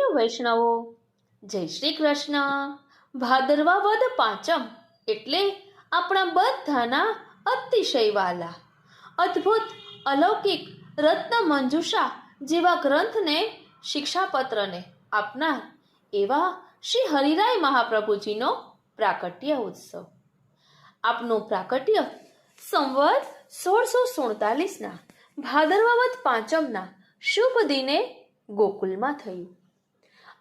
પ્રિય વૈષ્ણવો, જય શ્રી કૃષ્ણ. ભાદરવા વદ પાંચમ એટલે આપણા બધાના અતિશય વાલા, અદ્ભુત, અલૌકિક રત્ન મંજુષા જેવા ગ્રંથને, શિક્ષાપત્રને આપનાર એવા શ્રી હરિરાય મહાપ્રભુજીનો પ્રાકટ્ય ઉત્સવ. આપનું પ્રાકટ્ય સંવત 1647ના ભાદરવા વદ પાંચમના શુભ દિને ગોકુલમાં થયું.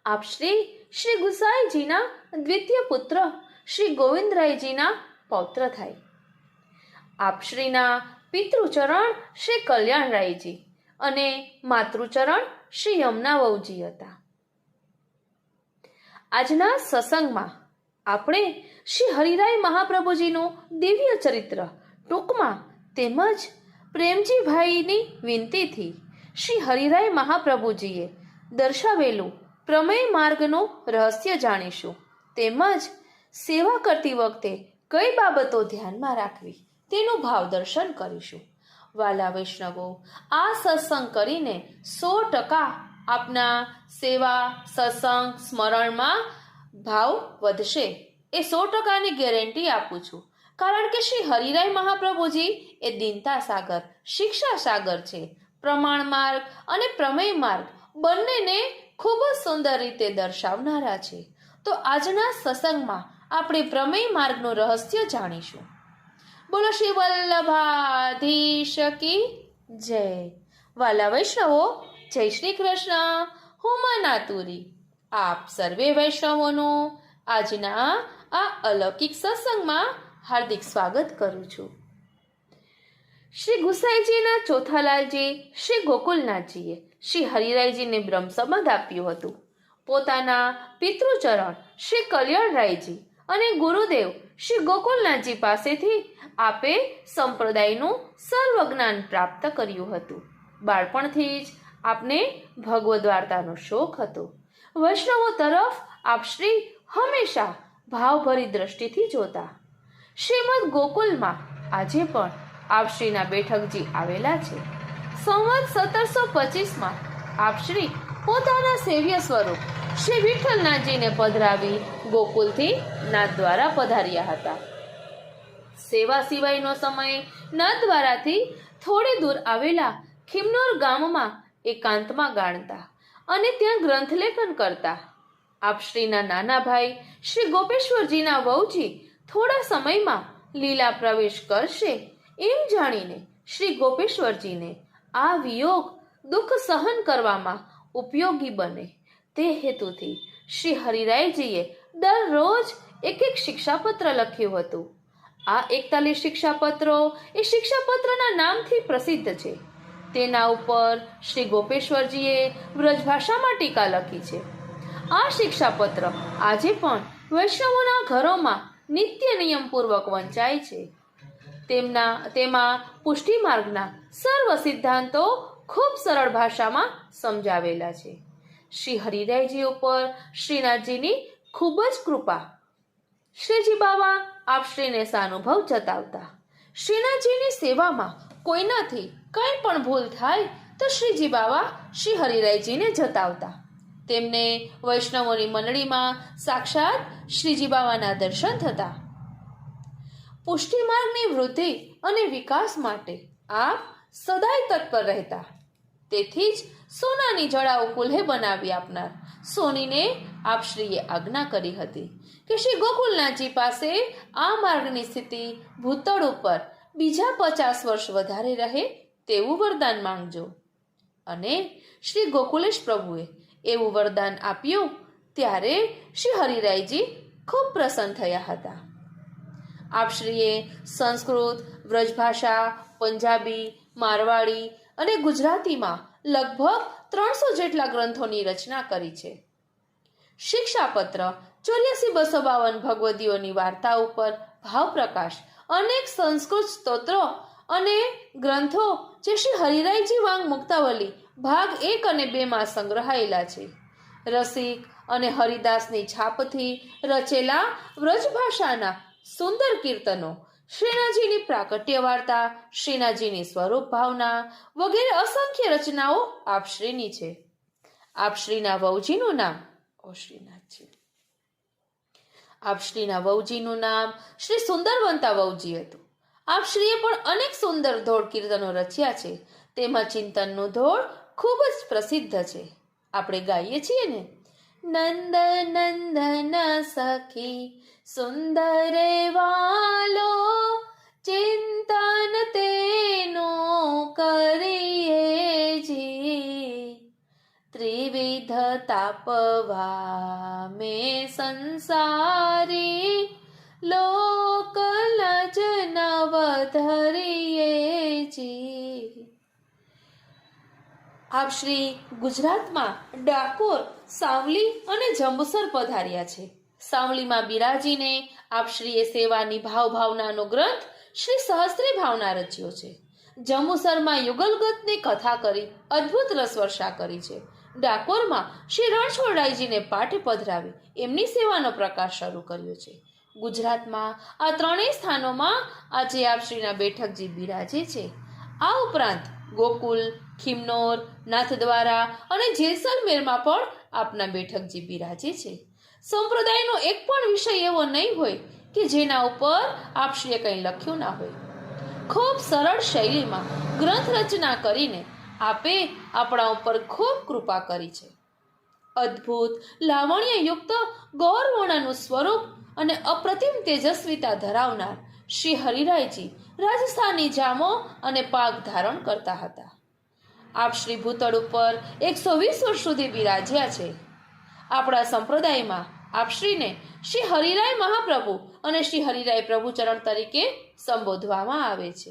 આપ શ્રી ગુસાઈજીના દ્વિતીય પુત્ર શ્રી ગોવિંદરાયજીના પૌત્ર થાય. આપ શ્રીના પિતૃચરણ શ્રી કલ્યાણરાયજી અને માતૃચરણ શ્રી યમુનાવજી હતા. આજના સત્સંગમાં આપણે શ્રી હરિરાય મહાપ્રભુજીનું દિવ્ય ચરિત્ર ટૂંકમાં તેમજ પ્રેમજીભાઈની વિનંતીથી શ્રી હરિરાય મહાપ્રભુજીએ દર્શાવેલું પ્રમેય માર્ગનું રહસ્ય જાણીશું. તેમજ સેવા કરતી વખતે કઈ બાબતો ધ્યાનમાં રાખવી તેનું ભાવ દર્શન કરીશું. વાલા વૈષ્ણવો, આ સત્સંગ કરીને 100% આપના સેવા સત્સંગ સ્મરણમાં ભાવ વધશે, એ 100%ની ગેરંટી આપું છું. કારણ કે શ્રી હરિરાય મહાપ્રભુજી એ દીનતા સાગર, શિક્ષા સાગર છે. પ્રમાણ માર્ગ અને પ્રમેય માર્ગ બંનેને ખૂબ જ સુંદર રીતે દર્શાવનારા છે. તો આજના સત્સંગમાં આપણે પ્રમેય માર્ગનું રહસ્ય જાણીશું. બોલો શ્રી વલ્લભાધીશ કી જય. વાલા વૈષ્ણવો, જય શ્રી કૃષ્ણ. હું મનાતુરી આપ સર્વે વૈષ્ણવોનું આજના આ અલૌકિક સત્સંગમાં હાર્દિક સ્વાગત કરું છું. શ્રી ગુસાઈજીના ચોથાલાલજી શ્રી ગોકુલનાથજીએ શ્રી હરિરાયજીને બ્રહ્મ સંબંધ આપ્યું હતું. પોતાના પિતૃચરણ શ્રી કલ્યાણરાયજી અને ગુરુદેવ શ્રી ગોકુલનાથજી પાસેથી આપે સંપ્રદાયનું સર્વ જ્ઞાન પ્રાપ્ત કર્યું હતું. બાળપણથી જ આપને ભગવદ્ વાર્તાનો શોખ હતો. વૈષ્ણવો તરફ આપ શ્રી હંમેશા ભાવભરી દ્રષ્ટિથી જોતા. શ્રીમદ ગોકુલમાં આજે પણ આપશ્રીના બેઠકજી આવેલા છે. સંવત 1725માં આપશ્રી પોતાના સેવ્ય સ્વરૂપ શ્રી વિઠ્ઠલનાથજીને પધરાવી ગોકુલથી નાથદ્વારા પધાર્યા હતા. સેવા સિવાયનો સમય નાથદ્વારાથી થોડે દૂર આવેલા ખિમનોર ગામમાં એકાંતમાં ગાળતા અને ત્યાં ગ્રંથલેખન કરતા. આપશ્રીના નાના ભાઈ શ્રી ગોપેશ્વરજીના વહુજી થોડા સમયમાં લીલા પ્રવેશ કરશે એમ જાણીને શ્રી ગોપેશ્વરજીને આ વિયોગ દુઃખ સહન કરવામાં ઉપયોગી બને તે હેતુથી શ્રી હરિરાયજીએ દરરોજ એક શિક્ષાપત્ર લખ્યું હતું. આ 41 શિક્ષાપત્રો એ શિક્ષાપત્રના નામથી પ્રસિદ્ધ છે. તેના ઉપર શ્રી ગોપેશ્વરજીએ વ્રજભાષામાં ટીકા લખી છે. આ શિક્ષાપત્ર આજે પણ વૈષ્ણવોના ઘરોમાં નિત્ય નિયમપૂર્વક વંચાય છે. તેમાં પુષ્ટિ માર્ગના સર્વ સિદ્ધાંતો ખૂબ સરળ ભાષામાં સમજાવેલા છે. શ્રી હરિરાયજી ઉપર શ્રીનાથજીની ખૂબ જ કૃપા. શ્રીજી બાવા આપશ્રીને સાનુભવ જતાવતા. શ્રીનાથજીની સેવામાં કોઈનાથી કંઈ પણ ભૂલ થાય તો શ્રીજી બાવા શ્રી હરિરાયજીને જતાવતા. તેમને વૈષ્ણવોની મંડળીમાં સાક્ષાત શ્રીજી બાવાના દર્શન થતા. પુષ્ટિ માર્ગની વૃદ્ધિ અને વિકાસ માટે આપ સદાય તત્પર રહેતા. તેથી જ સોનાની જડાઓ કુલ્હે બનાવી આપનાર સોનીને આપશ્રીએ આજ્ઞા કરી હતી કે શ્રી ગોકુલનાથજી પાસે આ માર્ગની સ્થિતિ ભૂતળ ઉપર બીજા 50 વર્ષ વધારે રહે તેવું વરદાન માંગજો. અને શ્રી ગોકુલેશ પ્રભુએ એવું વરદાન આપ્યું ત્યારે શ્રી હરિરાયજી ખૂબ પ્રસન્ન થયા હતા. આપશ્રીએ સંસ્કૃત, વ્રજભાષા, પંજાબી, મારવાડી અને ગુજરાતીમાં લગભગ 300 જેટલા ગ્રંથોની રચના કરી છે. શિક્ષાપત્ર 84,252 ભગવદીઓની વાર્તા ઉપર ભાવપ્રકાશ, અનેક સંસ્કૃત સ્તોત્રો અને ગ્રંથો જે શ્રી હરિરાયજી વાંગ મુક્તાવલી ભાગ 1 અને 2માં સંગ્રહાયેલા છે. રસિક અને હરિદાસની છાપથી રચેલા વ્રજભાષાના સુંદર કીર્તનો, શ્રીનાથજીની પ્રાકટ્ય વાર્તા, શ્રીનાથજીની સ્વરૂપ ભાવના વગેરે અસંખ્ય રચનાઓ આપશ્રીની છે. આપશ્રીના વહુજીનું નામ શ્રીનાથજી. આપશ્રીના વહુજીનું નામ શ્રી સુંદરવંતા વહુજી હતું. આપશ્રીએ પણ અનેક સુંદર ધોળ કીર્તનો રચ્યા છે. તેમાં ચિંતનનું ધોળ ખૂબ જ પ્રસિદ્ધ છે. આપણે ગાઈએ છીએ ને, નંદ નંદન સખી સુંદર વાલો, ચિંતન તેનું કરીએ જી, ત્રિવિધ તાપવા મેં સંસારી, લોક લજ નવ ધરીએ જી. આપ શ્રી ગુજરાતમાં ડાકોર, સાવલી અને જંબુસર પધાર્યા છે. સાવલીમાં બિરાજીને આપ શ્રીએ સેવાની ભાવનાનો ગ્રંથ શ્રી સહસ્ત્રી ભાવના રચ્યો છે. જંબુસરમાં યુગલગતની કથા કરી અદ્ભુત રસવર્ષા કરી છે. ડાકોરમાં શ્રી રણછોડરાયજીને પાઠે પધરાવી એમની સેવાનો પ્રકાશ શરૂ કર્યો છે. ગુજરાતમાં આ ત્રણેય સ્થાનોમાં આજે આપ શ્રીના બેઠકજી બિરાજે છે. આ ઉપરાંત ગોકુલ, ખિમનોર, નાથદ્વારા અને જેસલમેરમાં પણ આપના બેઠકજી બિરાજે છે. સંપ્રદાયનો એક પણ વિષય એવો નહીં હોય કે જેના ઉપર આપશ્રીએ કંઈ લખ્યું ના હોય. ખૂબ સરળ શૈલીમાં ગ્રંથ રચના કરીને આપે આપણા ઉપર ખૂબ કૃપા કરી છે. અદ્ભુત લાવણ્યયુક્ત ગૌરવર્ણનું સ્વરૂપ અને અપ્રતિમ તેજસ્વીતા ધરાવનાર શ્રી હરિરાયજી રાજસ્થાની જામો અને પાગ ધારણ કરતા હતા. આપ શ્રી ભૂતળ ઉપર 120 વર્ષ સુધી બિરાજ્યા છે. આપણા સંપ્રદાયમાં આપશ્રીને શ્રી હરિરાય મહાપ્રભુ અને શ્રી હરિરાય પ્રભુચરણ તરીકે સંબોધવામાં આવે છે.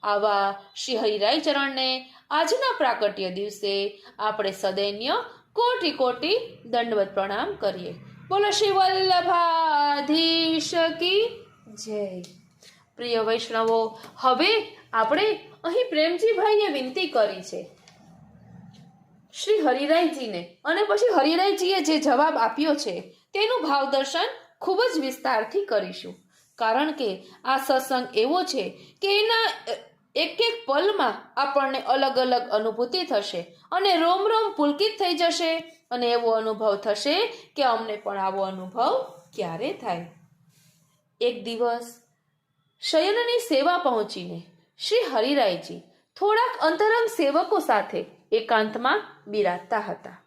આવા શ્રી હરિરાય ચરણને આજના પ્રાકટ્ય દિવસે આપણે સદૈન્ય કોટી કોટી દંડવત પ્રણામ કરીએ. બોલો શ્રી વલ્લભાધીશ કી જય. પ્રિય વૈષ્ણવો, હવે આપણે અહીં પ્રેમજીભાઈએ વિનંતી કરી છે શ્રી હરિરાયજીને, અને પછી હરિરાયજીએ જે જવાબ આપ્યો છે તેનું ભાવદર્શન ખૂબ જ વિસ્તારથી કરીશું. કારણ કે આ સત્સંગ એવો છે કે એના એક એક પલમાં આપણને અલગ અલગ અનુભૂતિ થશે અને રોમ રોમ પુલકિત થઈ જશે અને એવો અનુભવ થશે કે અમને પણ આવો અનુભવ ક્યારે થાય. એક દિવસ શયનની સેવા પહોંચીને શ્રી હરિરાયજી થોડાક અંતરંગ સેવકો સાથે એકાંતમાં બિરાજતા હતા.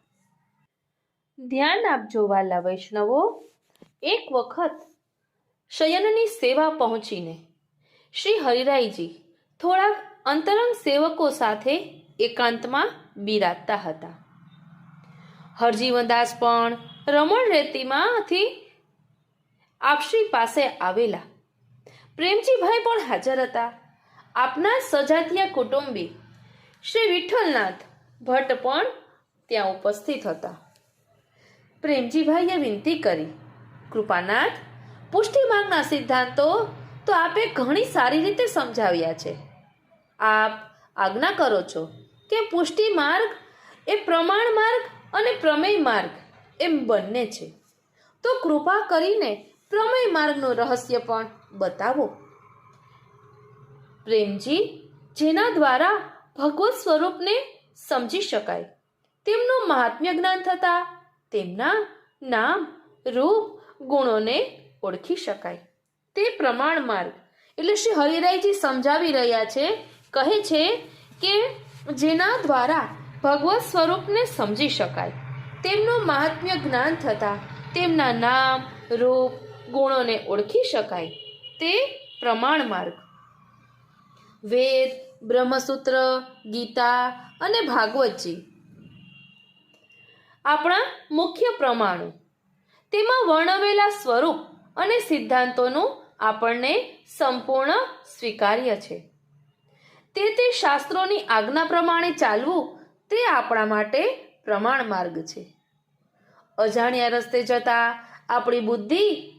ધ્યાન આપજો વાલા વૈષ્ણવો, એક વખત શયનની સેવા પહોંચીને શ્રી હરિરાયજી થોડાક અંતરંગ સેવકો સાથે એકાંતમાં બિરાજતા હતા. હરજીવનદાસ પણ રમણ રેતીમાંથી આપશ્રી પાસે આવેલા. પ્રેમજીભાઈ પણ હાજર હતા. આપના સજાતીય કુટુંબી શ્રી વિઠ્ઠલનાથ ભટ્ટ પણ ત્યાં ઉપસ્થિત હતા. પ્રેમજીભાઈએ વિનંતી કરી, કૃપાનાથ, પુષ્ટિ માર્ગના સિદ્ધાંતો તો આપે ઘણી સારી રીતે સમજાવ્યા છે. આપ આજ્ઞા કરો છો કે પુષ્ટિ માર્ગ એ પ્રમાણ માર્ગ અને પ્રમેય માર્ગ એમ બંને છે, તો કૃપા કરીને પ્રમેય માર્ગનું રહસ્ય પણ બતાવો. પ્રેમજી, જેના દ્વારા ભગવત સ્વરૂપને સમજી શકાય, તેમનું મહાત્મ્ય જ્ઞાન થતા તેમના નામ, રૂપ, ગુણોને ઓળખી શકાય, તે પ્રમાણ માર્ગ. એટલે શ્રી હરિરાયજી સમજાવી રહ્યા છે, કહે છે કે જેના દ્વારા ભગવત સ્વરૂપને સમજી શકાય, તેમનું મહાત્મ્ય જ્ઞાન થતા તેમના નામ, રૂપ, ગુણોને ઓળખી શકાય, તે પ્રમાણ માર્ગ. વેદ, બ્રહ્મસૂત્ર, ગીતા અને ભાગવતજી આપણા મુખ્ય પ્રમાણો. તેમાં વર્ણવેલા સ્વરૂપ અને સિદ્ધાંતોનું આપણને સંપૂર્ણ સ્વીકાર્ય છે. તે શાસ્ત્રોની આજ્ઞા પ્રમાણે ચાલવું તે આપણા માટે પ્રમાણ માર્ગ છે. અજાણ્યા રસ્તે જતા આપણી બુદ્ધિ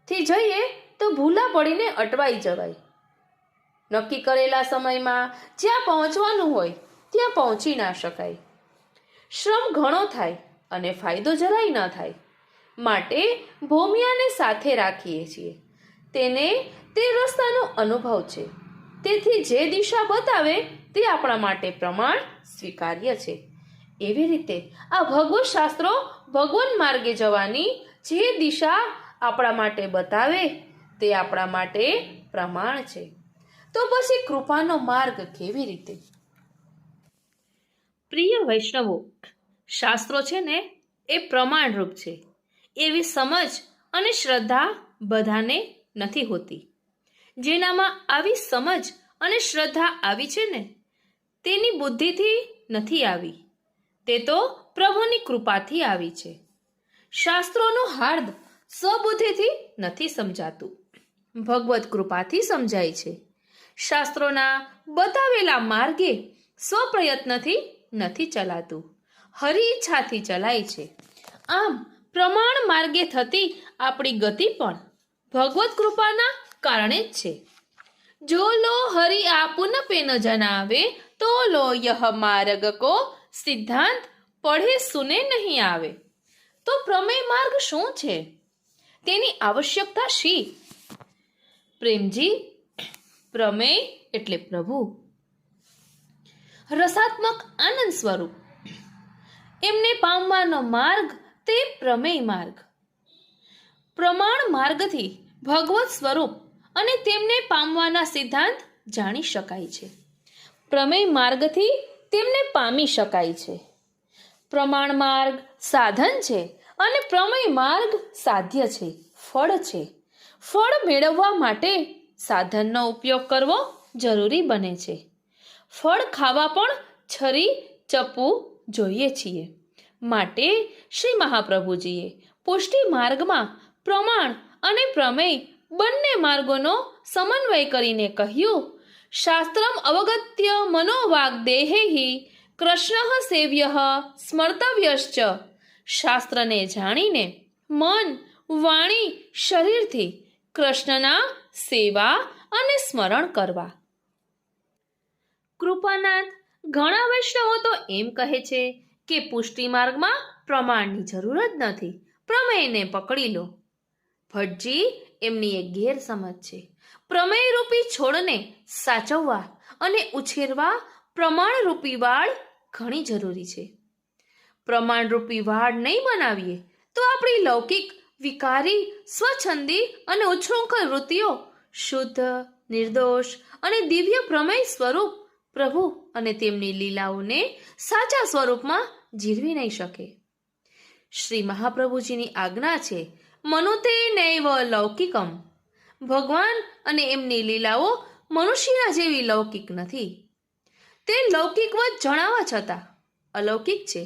થી જઈએ તો ભૂલા પડીને અટવાઈ જવાય. નક્કી કરેલા સમયમાં જ્યાં પહોંચવાનું હોય ત્યાં પહોંચી ના શકાય. શ્રમ ઘણો થાય અને ફાયદો જરાય ન થાય. માટે ભોમિયાને સાથે રાખીએ છીએ. તેને તે રસ્તાનો અનુભવ છે. તેથી જે દિશા બતાવે તે આપણા માટે પ્રમાણ સ્વીકાર્ય છે. એવી રીતે આ ભગવત શાસ્ત્રો ભગવાન માર્ગે જવાની જે દિશા આપણા માટે બતાવે તે આપણા માટે પ્રમાણ છે. તો પછી કૃપાનો માર્ગ કેવી રીતે? પ્રિય વૈષ્ણવો, શાસ્ત્રો છે ને એ પ્રમાણરૂપ છે એવી સમજ અને શ્રદ્ધા બધાને નથી હોતી. જેનામાં આવી સમજ અને શ્રદ્ધા આવી છે ને તેની બુદ્ધિથી નથી આવી, તે તો પ્રભુની કૃપાથી આવી છે. શાસ્ત્રોનું હાર્દ સ્વબુદ્ધિથી નથી સમજાતું, ભગવત કૃપાથી સમજાય છે. શાસ્ત્રોના બતાવેલા માર્ગે સ્વપ્રયત્નથી નથી ચલાતું, હરિ ઈચ્છાથી ચલાય છે. આમ પ્રમાણ માર્ગે થતી આપણી ગતિ પણ ભગવત કૃપાના કારણે જ છે. જો લો હરિ આપુન પે ન જનાવે તો લો યહ માર્ગ કો સિદ્ધાંત પढ़े સુને નહીં આવે. તો પ્રમેય માર્ગ શું છે? તેની આવશ્યકતા શી? પ્રેમજી, પ્રમેય એટલે પ્રભુ, રસાત્મક આનંદ સ્વરૂપ. એમને પામવાનો માર્ગ તે પ્રમેય માર્ગ. પ્રમાણ માર્ગથી ભગવત સ્વરૂપ અને તેમને પામવાના સિદ્ધાંત જાણી શકાય છે. પ્રમેય માર્ગથી તેમને પામી શકાય છે. પ્રમાણ માર્ગ સાધન છે અને પ્રમેય માર્ગ સાધ્ય છે, ફળ છે. ફળ મેળવવા માટે સાધનનો ઉપયોગ કરવો જરૂરી બને છે. ફળ ખાવા પણ છરી ચપ્પુ જોઈએ છીએ. માટે શ્રી મહાપ્રભુજીએ પુષ્ટિ માર્ગમાં પ્રમાણ અને પ્રમેય બંને માર્ગોનો સમન્વય કરીને કહ્યું, શાસ્ત્રમ અવગત્ય મનોવાગ્દેહૈ કૃષ્ણ સેવ્ય સ્મર્તવ્યશ્ચ. શાસ્ત્રને જાણીને મન, વાણી, શરીરથી કૃષ્ણના સેવા અને સ્મરણ કરવા. કૃપાનાથ, ઘણા વૈષ્ણવો તો એમ કહે છે કે પુષ્ટિ માર્ગમાં પ્રમાણની જરૂર જ નથી, પ્રમેયને પકડી લો. ભટ્ટજી, એમની એક ગેરસમજ છે. પ્રમેયરૂપી છોડને સાચવવા અને ઉછેરવા પ્રમાણરૂપી વાડ ઘણી જરૂરી છે. પ્રમાણરૂપી વાડ નહીં બનાવીએ તો આપણી લૌકિક, વિકારી, સ્વચ્છંદી અને ઉચ્છૃંખલ વૃત્તિઓ શુદ્ધ, નિર્દોષ અને દિવ્ય પ્રમેય સ્વરૂપ પ્રભુ અને તેમની લીલાઓને સાચા સ્વરૂપમાં જીરવી નહીં શકે. શ્રી મહાપ્રભુજીની આજ્ઞા છે, મનુતે નૈવ લૌકિકમ. ભગવાન અને એમની લીલાઓ મનુષ્યના જેવી લૌકિક નથી. તે લૌકિકવત જણાવવા છતાં અલૌકિક છે.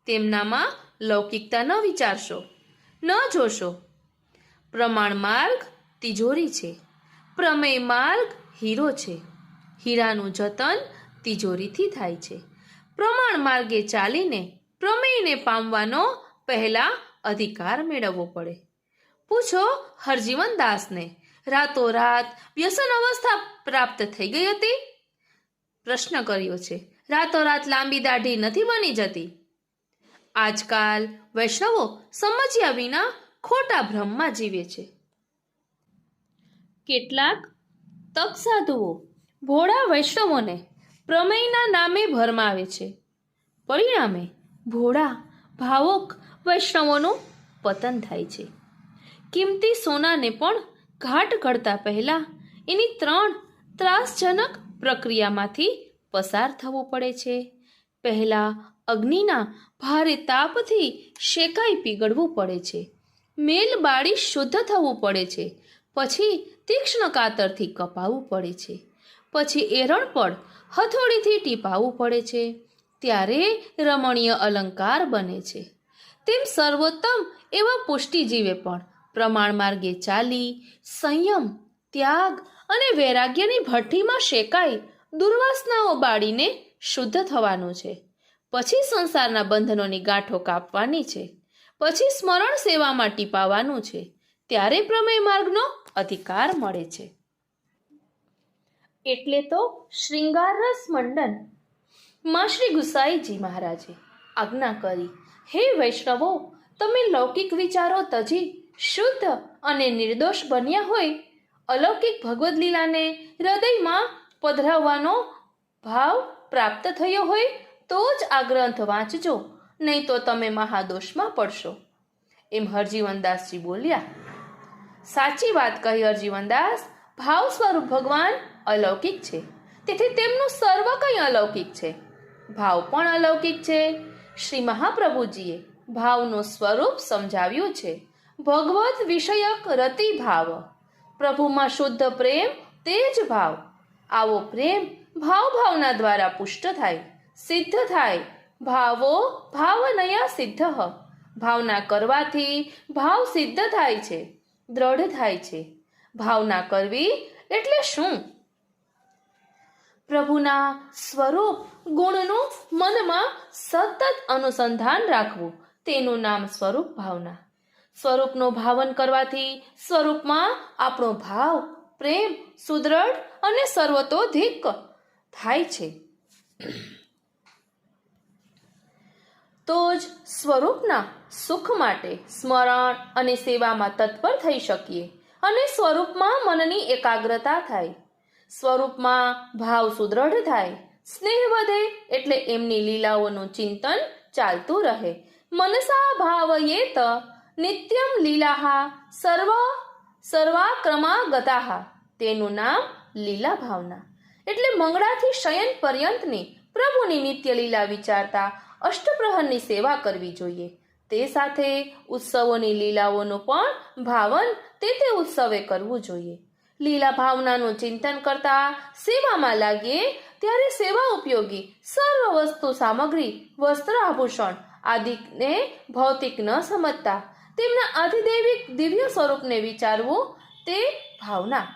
તેમનામાં લૌકિકતા ન વિચારશો, ન જોશો. પ્રમાણ માર્ગ તિજોરી છે, પ્રમેય માર્ગ હીરો છે. હીરાનું જતન તિજોરીથી થાય છે. પ્રમાણ માર્ગે ચાલીને પ્રમેયને પામવાનો પહેલા અધિકાર મેળવવો પડે. પૂછો હરજીવન દાસને, રાતોરાત વ્યસન અવસ્થા પ્રાપ્ત થઈ ગઈ હતી? પ્રશ્ન કર્યો છે. રાતોરાત લાંબી દાઢી નથી બની જતી. આજકાલ વૈષ્ણવો સમજ્યા વિના ખોટા ભ્રમમાં જીવે છે. કેટલાક તક સાધુઓ ભોળા વૈષ્ણવોને પ્રમેયના નામે ભરમાવે છે. પરિણામે ભોળા ભાવુક વૈષ્ણવોનું પતન થાય છે. કિંમતી સોનાને પણ ઘાટ ઘડતા પહેલા એની 3 ત્રાસજનક પ્રક્રિયામાંથી પસાર થવું પડે છે. પહેલા અગ્નિના ભારે તાપથી શેકાઈ પીગળવું પડે છે. મેલ બાળી શુદ્ધ થવું પડે છે. પછી તીક્ષ્ણ કાતરથી કપાવવું પડે છે. પછી એરણ પર હથોડીથી ટીપાવવું પડે છે. ત્યારે રમણીય અલંકાર બને છે. તેમ સર્વોત્તમ એવા પુષ્ટિજીવે પણ પ્રમાણ માર્ગે ચાલી સંયમ, ત્યાગ અને વૈરાગ્યની ભઠ્ઠીમાં શેકાઈ દુર્વાસનાઓ બાળીને શુદ્ધ થવાનું છે. પછી સંસારના બંધનોની ગાંઠો કાપવાની છે. પછી સ્મરણ સેવામાં ટીપાવાનું છે. ત્યારે પ્રમેય માર્ગનો અધિકાર મળે છે. એટલે તો શ્રીંગાર રસ મંડન માં શ્રી ગુસાઈજી મહારાજે આજ્ઞા કરી, હે વૈષ્ણવો, તમે લૌકિક વિચારો તજી શુદ્ધ અને નિર્દોષ બન્યા હોય, અલૌકિક ભગવદ્ લીલાને હૃદયમાં પધરાવવાનો ભાવ પ્રાપ્ત થયો હોય તો જ આ ગ્રંથ વાંચજો, નહીં તો તમે મહાદોષમાં પડશો, એમ હરજીવનદાસજી બોલ્યા. સાચી વાત કહી હરજીવનદાસ. ભાવ સ્વરૂપ ભગવાન અલૌકિક છે, તેથી તેમનું સર્વ કંઈ અલૌકિક છે. ભાવ પણ અલૌકિક છે. શ્રી મહાપ્રભુજીએ ભાવનું સ્વરૂપ સમજાવ્યું છે. ભગવત વિષયક રતિ ભાવ, પ્રભુમાં શુદ્ધ પ્રેમ, તે જ ભાવ. આવો પ્રેમ ભાવના દ્વારા પુષ્ટ થાય, સિદ્ધ થાય. ભાવો ભાવનયા સિદ્ધ. ભાવના કરવાથી ભાવ સિદ્ધ થાય છે, દ્રઢ થાય છે. ભાવના કરવી એટલે શું? પ્રભુના સ્વરૂપ ગુણનું મનમાં સતત અનુસંધાન રાખવું, તેનું નામ સ્વરૂપ ભાવના. સ્વરૂપનું ભાવન કરવાથી સ્વરૂપમાં આપણો ભાવ, પ્રેમ સુદ્રઢ અને સર્વતોધિક થાય છે. તો જ સ્વરૂપના સુખ માટે સ્મરણ અને સેવામાં તત્પર થઈ શકીએ અને સ્વરૂપમાં મનની એકાગ્રતા થાય. સ્વરૂપમાં ભાવ સુદ્રઢ થાય, સ્નેહ વધે, એટલે એમની લીલાઓનું ચિંતન ચાલતું રહે. મનસા ભાવયેત નિત્યમ લીલાહા સર્વાક્રમાગતાહા, તેનું નામ લીલા ભાવના. એટલે મંગળાથી શયન પર્યંતની પ્રભુની નિત્ય લીલા વિચારતા અષ્ટપ્રહરની સેવા કરવી જોઈએ. તે સાથે ઉત્સવોની લીલાઓનું પણ ભાવન તે ઉત્સવે કરવું જોઈએ. લીલા ભાવનાનું ચિંતન કરતા સેવામાં લાગીએ ત્યારે સેવા ઉપયોગી સર્વ વસ્તુ સામગ્રી, વસ્ત્ર આભૂષણ આદિને ભૌતિક ન સમજતા તેમના અધિદૈવિક દિવ્ય સ્વરૂપને વિચારવું, તે ભાવના.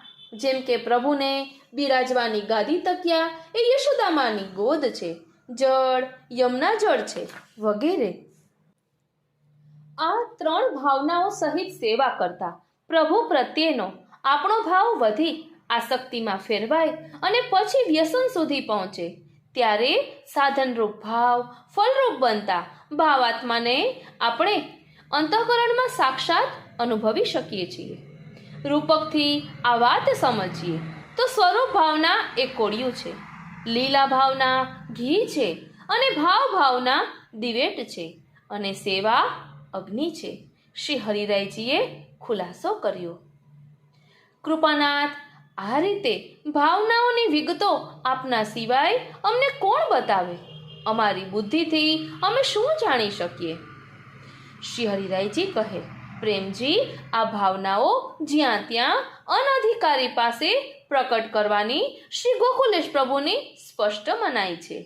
જેમ કે પ્રભુને બિરાજવાની ગાદી તક્યા એ યશોદામાની ગોદ છે, જળ યમુના જળ છે, વગેરે. આ ત્રણ ભાવનાઓ સહિત સેવા કરતા પ્રભુ પ્રત્યેનો આપણો ભાવ વધી આસક્તિમાં ફેરવાય અને પછી વ્યસન સુધી પહોંચે, ત્યારે સાધનરૂપ ભાવ ફલરૂપ બનતા ભાવાત્માને આપણે અંતઃકરણમાં સાક્ષાત અનુભવી શકીએ છીએ. રૂપકથી આ વાત સમજીએ તો સ્વરૂપ ભાવના એ કોળિયું છે, લીલા ભાવના ઘી છે અને ભાવના દિવેટ છે અને સેવા અગ્નિ છે. શ્રી હરિરાયજીએ ખુલાસો કર્યો. કૃપાનાથ, આ રીતે ભાવનાઓની વિગતો આપના સિવાય અમને કોણ બતાવે? અમારી બુદ્ધિથી અમે શું જાણી શકીએ? શ્રી હરિરાયજી કહે, પ્રેમજી, આ ભાવનાઓ જ્યાં ત્યાં અનધિકારી પાસે પ્રકટ કરવાની શ્રી ગોકુલેશ પ્રભુની સ્પષ્ટ મનાઈ છે.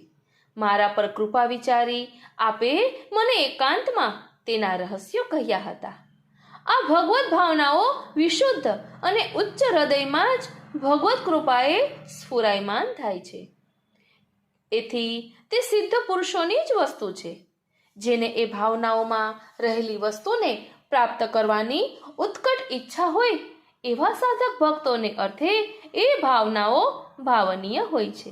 મારા પર કૃપા વિચારી આપે મને એકાંતમાં તેના રહસ્યો કહ્યા હતા. આ ભગવત ભાવનાઓ વિશુદ્ધ અને ઉચ્ચ હૃદયમાં જ ભગવત કૃપાએ સ્ફુરાયમાન થાય છે. એથી તે સિદ્ધ પુરુષોની જ વસ્તુ છે. જેને એ ભાવનાઓમાં રહેલી વસ્તુને પ્રાપ્ત કરવાની ઉત્કટ ઈચ્છા હોય એવા સાધક ભક્તોને અર્થે એ ભાવનાઓ ભાવનીય હોય છે.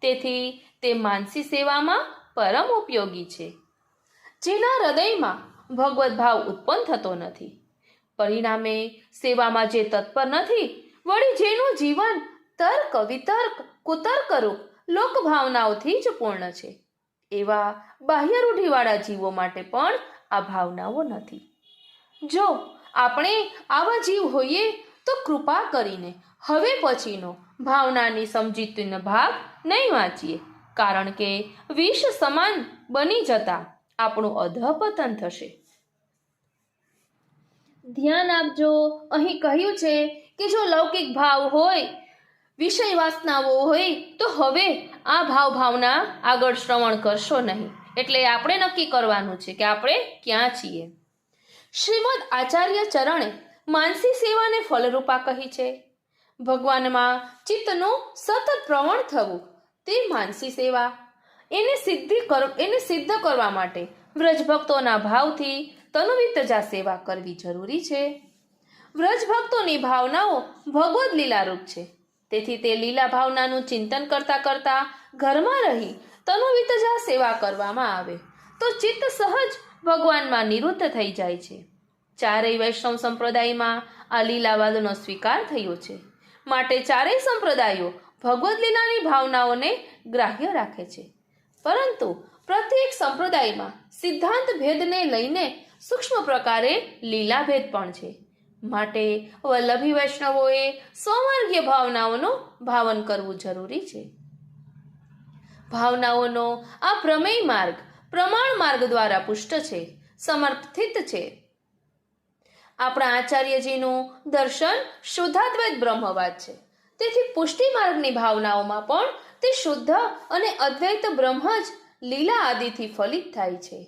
તેથી તે માનસી સેવામાં પરમ ઉપયોગી છે. જેના હૃદયમાં ભગવત ભાવ ઉત્પન્ન થતો નથી, પરિણામે સેવામાં જે તત્પર નથી, વળી જેનું જીવન તર્ક વિતર્ક કુતર્કરૂપ લોક ભાવનાઓથી જ પૂર્ણ છે, એવા બાહ્ય રૂઢિવાળા જીવો માટે પણ આ ભાવનાઓ નથી. જો આપણે આવા જીવ હોઈએ તો કૃપા કરીને હવે પછીનો ભાવનાની સમજૂતીનો ભાગ નહીં વાંચીએ, કારણ કે વિષ સમાન બની જતા આપણું અધઃપતન થશે. ધ્યાન આપજો, અહીં કહ્યું છે કે જો લૌકિક ભાવ હોય, વિષય વાસનાઓ હોય તો હવે આ ભાવના આગળ શ્રવણ કરશો નહીં. એટલે આપણે નક્કી કરવાનું છે કે આપણે ક્યાં છીએ. શ્રીમદ આચાર્ય ચરણે માનસી સેવાને ફલરૂપા કહી છે. ભગવાનમાં ચિત્તનું સતત પ્રવણ થવું તે માનસી સેવા. એને સિદ્ધ કરવા માટે વ્રજભક્તોના ભાવથી તનુવિતજા સેવા કરવી જરૂરી છે. વ્રજભક્તોની ભાવનાઓ ભગવદ લીલારૂપ છે. તેથી તે લીલા ભાવનાનું ચિંતન કરતા કરતા ઘરમાં રહી તનુવિતજા સેવા કરવામાં આવે તો ચિત્ત સહજ ભગવાનમાં નિરુદ્ધ થઈ જાય છે. ચારેય વૈષ્ણવ સંપ્રદાયમાં આ લીલાવાદનો સ્વીકાર થયો છે. માટે ચારેય સંપ્રદાયો ભગવદ લીલાની ભાવનાઓને ગ્રાહ્ય રાખે છે. પરંતુ પ્રત્યેક સંપ્રદાયમાં સિદ્ધાંત ભેદને લઈને સૂક્ષ્મ પ્રકારે લીલા ભેદ પણ છે. માટે વલ્લભી વૈષ્ણવોએ સ્વમાર્ગીય ભાવનાઓનું ભાવન કરવું જરૂરી છે. ભાવનાઓનો આ પ્રમેય માર્ગ પ્રમાણ માર્ગ દ્વારા પુષ્ટ છે, સમર્થિત છે. આપણા આચાર્યજીનું દર્શન શુદ્ધાદ્વૈત બ્રહ્મવાદ છે. તેથી પુષ્ટિ માર્ગની ભાવનાઓમાં પણ તે શુદ્ધ અને અદ્વૈત બ્રહ્મ જ લીલા આદિથી ફલિત થાય છે.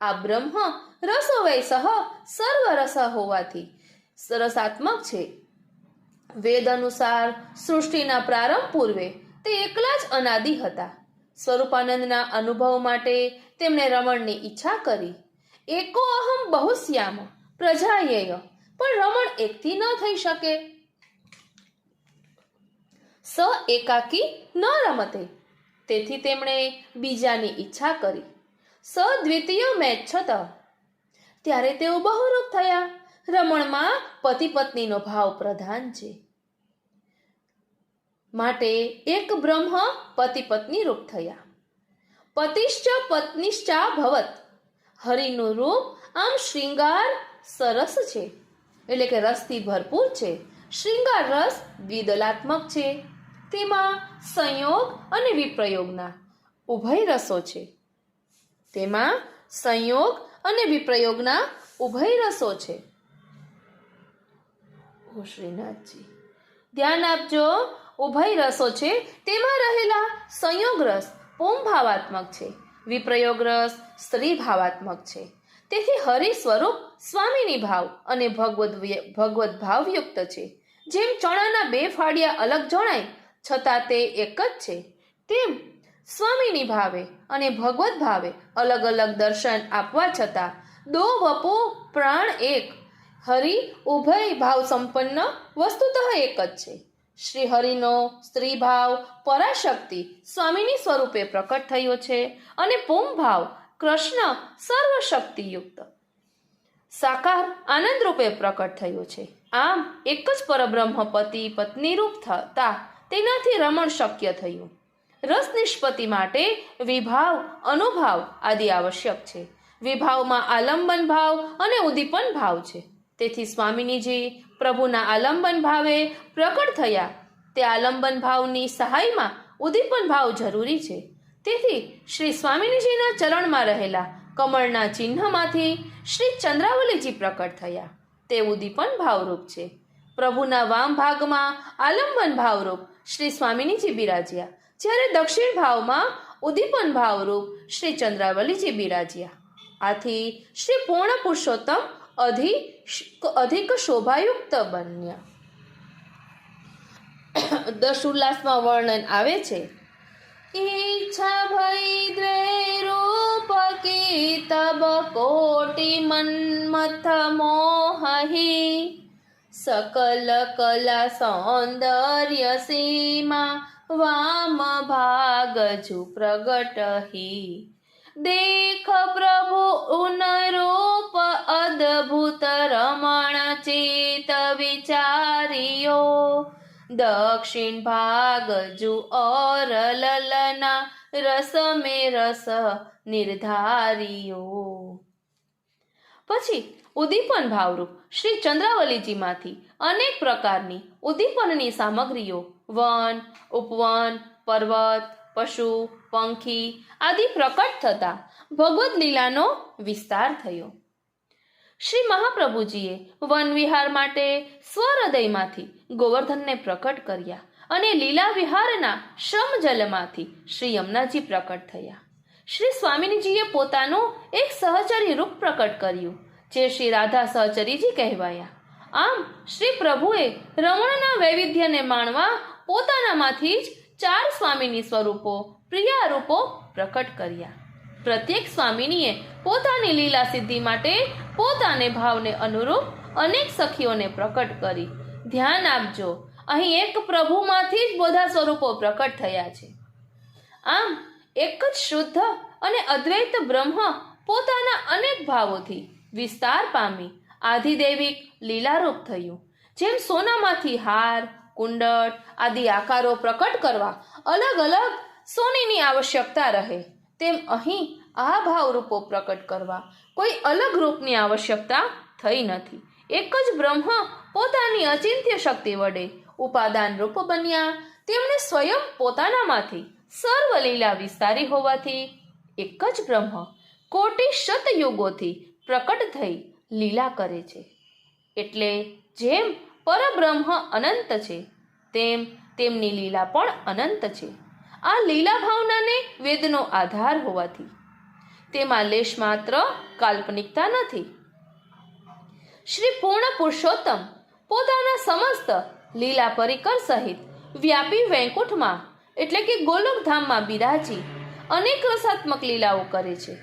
આ બ્રહ્મ રસો વૈસહ સર્વ રસ હોવાથી રસાત્મક છે. વેદ અનુસાર સૃષ્ટિના પ્રારંભ પૂર્વે તે એકલા જ અનાદિ હતા. સ્વરૂપાનંદના અનુભવ માટે તેમણે રમણની ઈચ્છા કરી. એકો અહમ બહુશ્યામ પ્રજાયેય, પણ રમણ એકથી ન થઈ શકે. સ એકાકી ન રમતે, તેથી તેમણે બીજાની ઈચ્છા કરી. સ દ્વિતીય મેચ્છત, ત્યારે તેઓ બહુરૂપ થયા. રમણમાં પતિ પત્નીનો ભાવ પ્રધાન છે. માટે એક બ્રહ્મ પતિ પત્ની રૂપ થયા. પતિશ્ચ પત્નિશ્ચા ભવત, હરિનું રૂપ આમ શ્રૃંગાર સરસ છે, એટલે કે રસથી ભરપૂર છે. શ્રૃંગાર રસ દ્વિદલાત્મક છે. તેમાં સંયોગ અને વિપ્રયોગના ઉભય રસો છે. તેમાં સંયોગ અને વિપ્રયોગના ઉભય રસો છે. ઓ શ્રીનાથજી, ધ્યાન આપજો. ઉભય રસો છે તેમાં રહેલા સંયોગ રસ પું ભાવાત્મક છે, વિપ્રયોગ રસ સ્ત્રી ભાવાત્મક છે. તેથી હરિ સ્વરૂપ સ્વામીની ભાવ અને ભગવત ભાવયુક્ત છે. જેમ ચણાના બે ફાડિયા અલગ જણાય છતાં તે એક જ છે, તેમ સ્વામીની ભાવે અને ભગવત ભાવે અલગ અલગ દર્શન આપવા છતાં દો વપો પ્રાણ એક, હરિ ઉભય ભાવ સંપન્ન વસ્તુતઃ એક જ છે. શ્રી હરિનો સ્ત્રી ભાવ પરાશક્તિ સ્વામીની સ્વરૂપે પ્રકટ થયો છે અને પું ભાવ કૃષ્ણ સર્વશક્તિયુક્ત સાકાર આનંદ રૂપે પ્રકટ થયો છે. આમ એક જ પરબ્રહ્મ પતિ પત્ની રૂપ થતા તેનાથી રમણ શક્ય થયું. રસ નિષ્પત્તિ માટે વિભાવ અનુભાવ આદિ આવશ્યક છે. વિભાવમાં આલંબન ભાવ અને ઉદ્દીપન ભાવ છે. તેથી સ્વામિનીજી પ્રભુના આલંબન ભાવે પ્રકટ થયા. તે આલંબન ભાવની સહાયમાં ઉદ્દીપન ભાવ જરૂરી છે. તેથી શ્રી સ્વામિનીજીના ચરણમાં રહેલા કમળના ચિહ્નમાંથી શ્રી ચંદ્રાવલીજી પ્રકટ થયા. તે ઉદ્દીપન ભાવરૂપ છે. પ્રભુના વામ ભાગમાં આલંબન ભાવરૂપ શ્રી સ્વામિનીજી બિરાજ્યા, જ્યારે દક્ષિણ ભાવમાં ઉદ્દીપન ભાવરૂપ શ્રી ચંદ્રાવલીજી બિરાજ્યા. આથી શ્રી પૂર્ણ પુરુષોત્તમ અધિક શોભાયુક્ત બન્યા. દશ ઉલ્લાસમાં વર્ણન આવે છે. ઈચ્છા ભઈ દ્વે રૂપ કી તબ કોટી મન્મથ મોહહી, सकल कला सौंदर्य सीमा वाम भागजु प्रगट ही, देख प्रभु उन रूप अद्भुत रमण चित विचारियो, दक्षिण भागजु और ललना रस में रस निर्धारियो. પછી ઉદ્દીપન ભાવરૂપ શ્રી ચંદ્રાવલીજીમાંથી અનેક પ્રકારની ઉદ્દીપનની સામગ્રીઓ વન, ઉપવન, પર્વત, પશુ, પંખી આદિ પ્રકટ થતા ભગવદ લીલાનો વિસ્તાર થયો. શ્રી મહાપ્રભુજીએ વન વિહાર માટે સ્વહૃદયમાંથી ગોવર્ધનને પ્રકટ કર્યા અને લીલા વિહારના શ્રમજલમાંથી શ્રી યમુનાજી પ્રકટ થયા. શ્રી સ્વામિનીજીએ પોતાનું એક સહચરી રૂપ પ્રકટ કર્યું, જે શ્રી રાધા સહચરીજી કહેવાયા. આમ શ્રી પ્રભુએ રમણના વૈવિધ્યને માણવા પોતાનામાંથી જ 4 સ્વામીની સ્વરૂપો પ્રિયા રૂપો પ્રકટ કર્યા. પ્રત્યેક સ્વામિનીએ પોતાની લીલા સિદ્ધિ માટે પોતાને ભાવને અનુરૂપ અનેક સખીઓને પ્રકટ કરી. ધ્યાન આપજો, અહીં એક પ્રભુમાંથી જ બધા સ્વરૂપો પ્રકટ થયા છે. આમ એક જ શુદ્ધ અને અદ્વૈત બ્રહ્મ પોતાના અનેક ભાવોથી વિસ્તાર પામી આધિદૈવિક લીલારૂપ થયું. જેમ સોનામાંથી હાર, કુંડળ આદિ આકારો પ્રકટ કરવા અલગ અલગ સોનીની આવશ્યકતા રહે, તેમ અહીં આ ભાવરૂપો પ્રકટ કરવા કોઈ અલગ રૂપની આવશ્યકતા થઈ નથી. એક જ બ્રહ્મ પોતાની અચિંત્ય શક્તિ વડે ઉપાદાન રૂપ બન્યા. તેમણે સ્વયં પોતાનામાંથી સર્વ લીલા વિસ્તારી હોવાથી એક જ બ્રહ્મ કોટી શતયુગોથી પ્રકટ થઈ લીલા કરે છે. એટલે જેમ પરબ્રહ્મ અનંત છે તેમ તેમની લીલા પણ અનંત છે. આ લીલા ભાવનાને વેદનો આધાર હોવાથી તેમાં લેશ માત્ર કાલ્પનિકતા નથી. શ્રી પૂર્ણ પુરુષોત્તમ પોતાના સમસ્ત લીલા પરિકર સહિત વ્યાપી વૈકુંઠમાં એટલે કે ગોલોકધામમાં બિરાજી અનેક રસાત્મક લીલાઓ કરે છે.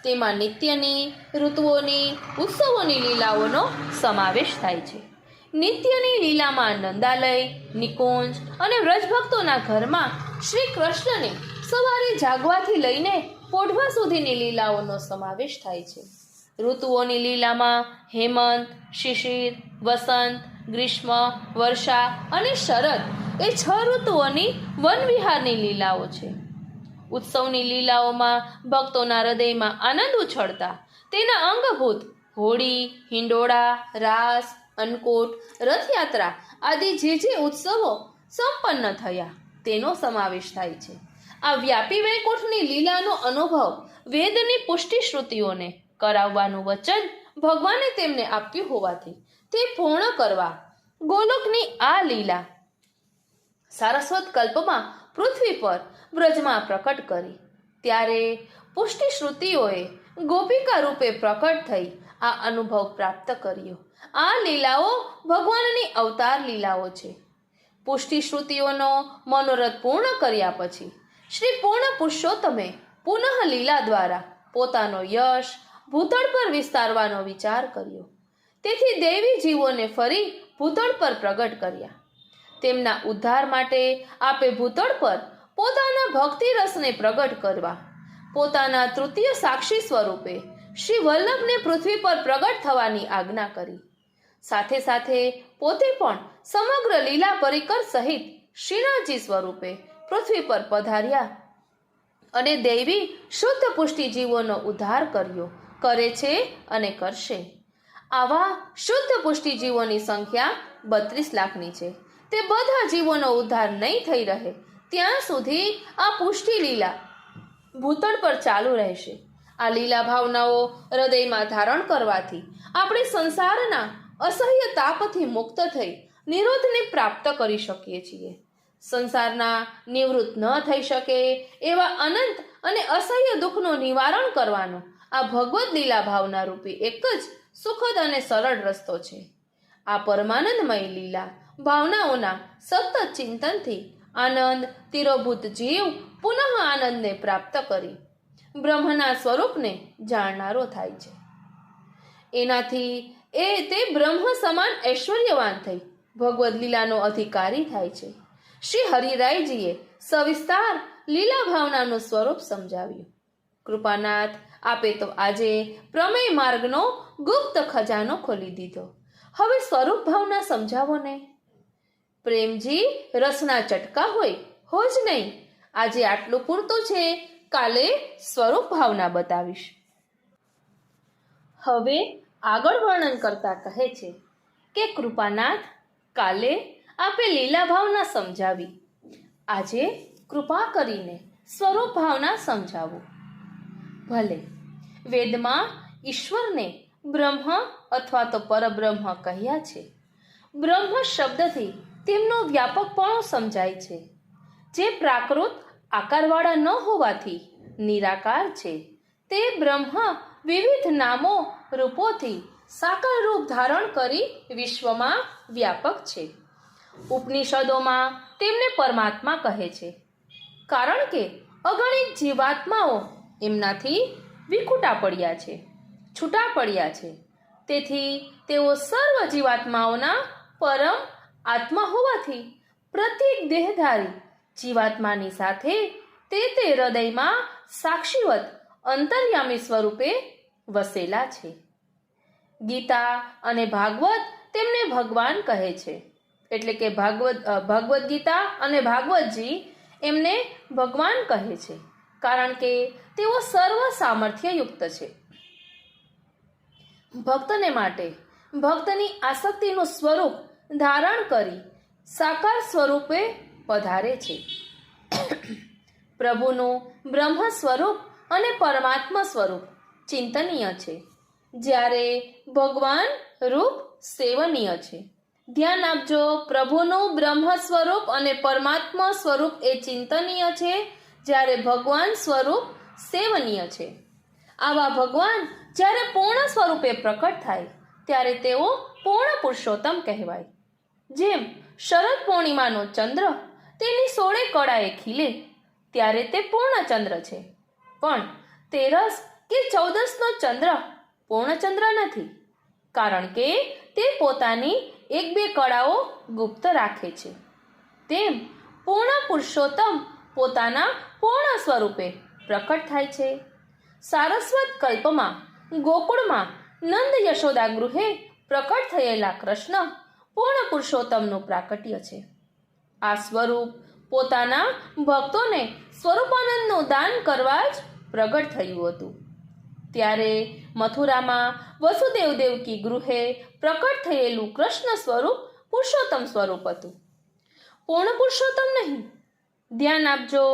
તેમાં નિત્યની, ઋતુઓની, ઉત્સવોની લીલાઓનો સમાવેશ થાય છે. નિત્યની લીલામાં નંદાલય, નિકુંજ અને વ્રજભક્તોના ઘરમાં શ્રી કૃષ્ણને સવારે જાગવાથી લઈને પોઢવા સુધીની લીલાઓનો સમાવેશ થાય છે. ઋતુઓની લીલામાં હેમંત, શિશિર, વસંત, ગ્રીષ્મ, વર્ષા અને શરદ એ 6 ઋતુઓની વનવિહારની લીલાઓ છે. ઉત્સવની લીલાઓમાં ભક્તોના હૃદયમાં આનંદ ઉછળતા તેના અંગભૂત હોળી, હિંડોળા, રાસ, અન્નકૂટ, રથયાત્રા આદિ જે ઉત્સવો સંપન્ન થયા તેનો સમાવેશ થાય છે. આ વ્યાપી વૈકુંઠની લીલાનો અનુભવ વેદની પુષ્ટિ શ્રુતિઓને કરાવવાનું વચન ભગવાને તેમને આપ્યું હોવાથી તે પૂર્ણ કરવા ગોલોકની આ લીલા સારસ્વત કલ્પમાં પૃથ્વી પર વ્રજમાં પ્રકટ કરી. ત્યારે પુષ્ટિ શ્રુતિઓએ ગોપિકા રૂપે પ્રકટ થઈ આ અનુભવ પ્રાપ્ત કર્યો. આ લીલાઓ ભગવાનની અવતાર લીલાઓ છે. પુષ્ટિ શ્રુતિઓનો મનોરથ પૂર્ણ કર્યા પછી શ્રી પૂર્ણ પુરુષોત્તમે પુનઃ લીલા દ્વારા પોતાનો યશ ભૂતળ પર વિસ્તારવાનો વિચાર કર્યો. તેથી દૈવી જીવોને ફરી ભૂતળ પર પ્રગટ કર્યા. તેમના ઉદ્ધાર માટે આપે ભૂતળ પર પોતાના ભક્તિ રસને પ્રગટ કરવા પોતાના તૃતીય સાક્ષી સ્વરૂપે શ્રી વલ્લભને પૃથ્વી પર પ્રગટ થવાની આજ્ઞા કરી. સાથે સાથે પોતે પણ સમગ્ર લીલા પરિકર સહિત શ્રીનાથજી સ્વરૂપે પૃથ્વી પર પધાર્યા અને દૈવી શુદ્ધ પુષ્ટિ જીવોનો ઉદ્ધાર કર્યો, કરે છે અને કરશે. આવા શુદ્ધ પુષ્ટિ જીવોની સંખ્યા 32 લાખની છે. તે બધા જીવોનો ઉદ્ધાર નહીં થઈ રહે ત્યાં સુધી આ પુષ્ટિ લીલા ભૂતળ પર ચાલુ રહેશે. આ લીલા ભાવનાઓ હૃદયમાં ધારણ કરવાથી આપણે સંસારના અસહ્ય તાપથી મુક્ત થઈ નિરોધને પ્રાપ્ત કરી શકીએ છીએ. સંસારના નિવૃત્ત ન થઈ શકે એવા અનંત અને અસહ્ય દુઃખનું નિવારણ કરવાનો આ ભગવદ્ લીલા ભાવના રૂપી એક જ સુખદ અને સરળ રસ્તો છે. આ પરમાનંદમય લીલા ભાવનાઓના સતત ચિંતનથી આનંદ તિરોભૂત જીવ પુનઃ આનંદને પ્રાપ્ત કરી બ્રહ્મના સ્વરૂપને જાણનારો થાય છે. એનાથી તે બ્રહ્મ સમાન ઐશ્વર્યવાન થઈ ભગવદ્ લીલાનો અધિકારી થાય છે. શ્રી હરિરાયજીએ સવિસ્તાર લીલા ભાવનાનું સ્વરૂપ સમજાવ્યું. કૃપાનાથ, આપે તો આજે પ્રમેય માર્ગનો ગુપ્ત ખજાનો ખોલી દીધો. હવે સ્વરૂપ ભાવના સમજાવો ને. પ્રેમજી રસના ચટકા હોય જ નહીં. આજે આટલું પૂરતું છે, કાલે સ્વરૂપ ભાવના બતાવીશ. હવે આગળ વર્ણન કરતા કહે છે કે કૃપાનાથ, કાલે આપે લીલા ભાવના સમજાવી, આજે કૃપા કરીને સ્વરૂપ ભાવના સમજાવો. ભલે વેદમાં ઈશ્વરને બ્રહ્મ અથવા તો પરબ્રહ્મ કહ્યા છે. બ્રહ્મ શબ્દથી તેમનો વ્યાપકપણો સમજાય છે, જે પ્રાકૃત આકારવાળા ન હોવાથી નિરાકાર છે. તે બ્રહ્મ વિવિધ નામો રૂપોથી સાકાર રૂપ ધારણ કરી વિશ્વમાં વ્યાપક છે. ઉપનિષદોમાં તેમને પરમાત્મા કહે છે, કારણ કે અગણિત જીવાત્માઓ એમનાથી વિખૂટા પડ્યા છે, છૂટા પડ્યા છે. તેથી તેઓ સર્વ જીવાત્માઓના પરમ આત્મા હોવાથી પ્રત્યેક દેહધારી જીવાત્માની સાથે તે હૃદયમાં સાક્ષીવત અંતર્યામી સ્વરૂપે વસેલા છે. ગીતા અને ભાગવત તેમને ભગવાન કહે છે, એટલે કે ભગવદ્ ગીતા અને ભાગવતજી એમને ભગવાન કહે છે. કારણ કે તેઓ સર્વ સામર્થ્યયુક્ત છે. ભક્તને માટે ભક્તની આસક્તિનું સ્વરૂપ ધારણ કરી સાકાર સ્વરૂપે પધારે છે. પ્રભુનું બ્રહ્મ સ્વરૂપ અને પરમાત્મા સ્વરૂપ ચિંતનીય છે, જ્યારે ભગવાન રૂપ સેવનીય છે. ધ્યાન આપજો, પ્રભુનું બ્રહ્મ સ્વરૂપ અને પરમાત્મા સ્વરૂપ એ ચિંતનીય છે, જ્યારે ભગવાન સ્વરૂપ સેવનીય છે. આવા ભગવાન જ્યારે પૂર્ણ સ્વરૂપે પ્રકટ થાય ત્યારે તેઓ પૂર્ણ પુરુષોત્તમ કહેવાય. જેમ શરદ પૂર્ણિમાનો ચંદ્ર તેની 16 કળાએ ખીલે ત્યારે તે પૂર્ણચંદ્ર છે, પણ 13 કે 14નો ચંદ્ર પૂર્ણચંદ્ર નથી, કારણ કે તે પોતાની 1-2 કળાઓ ગુપ્ત રાખે છે. તેમ પૂર્ણ પુરુષોત્તમ પોતાના પૂર્ણ સ્વરૂપે પ્રકટ થાય છે. સારસ્વત કલ્પમાં ગોકુળમાં નંદ યશોદા ગૃહે પ્રકટ થયેલા કૃષ્ણ પૂર્ણ પુરુષોત્તમનું પ્રાકટ્ય છે. આ સ્વરૂપ પોતાના ભક્તોને સ્વરૂપાનંદનું દાન કરવા જ પ્રગટ થયું હતું. ત્યારે મથુરામાં વસુદેવ દેવકી ગૃહે પ્રકટ થયેલું કૃષ્ણ સ્વરૂપ પુરુષોત્તમ સ્વરૂપ હતું, પૂર્ણ પુરુષોત્તમ નહીં. ધ્યાન આપજો,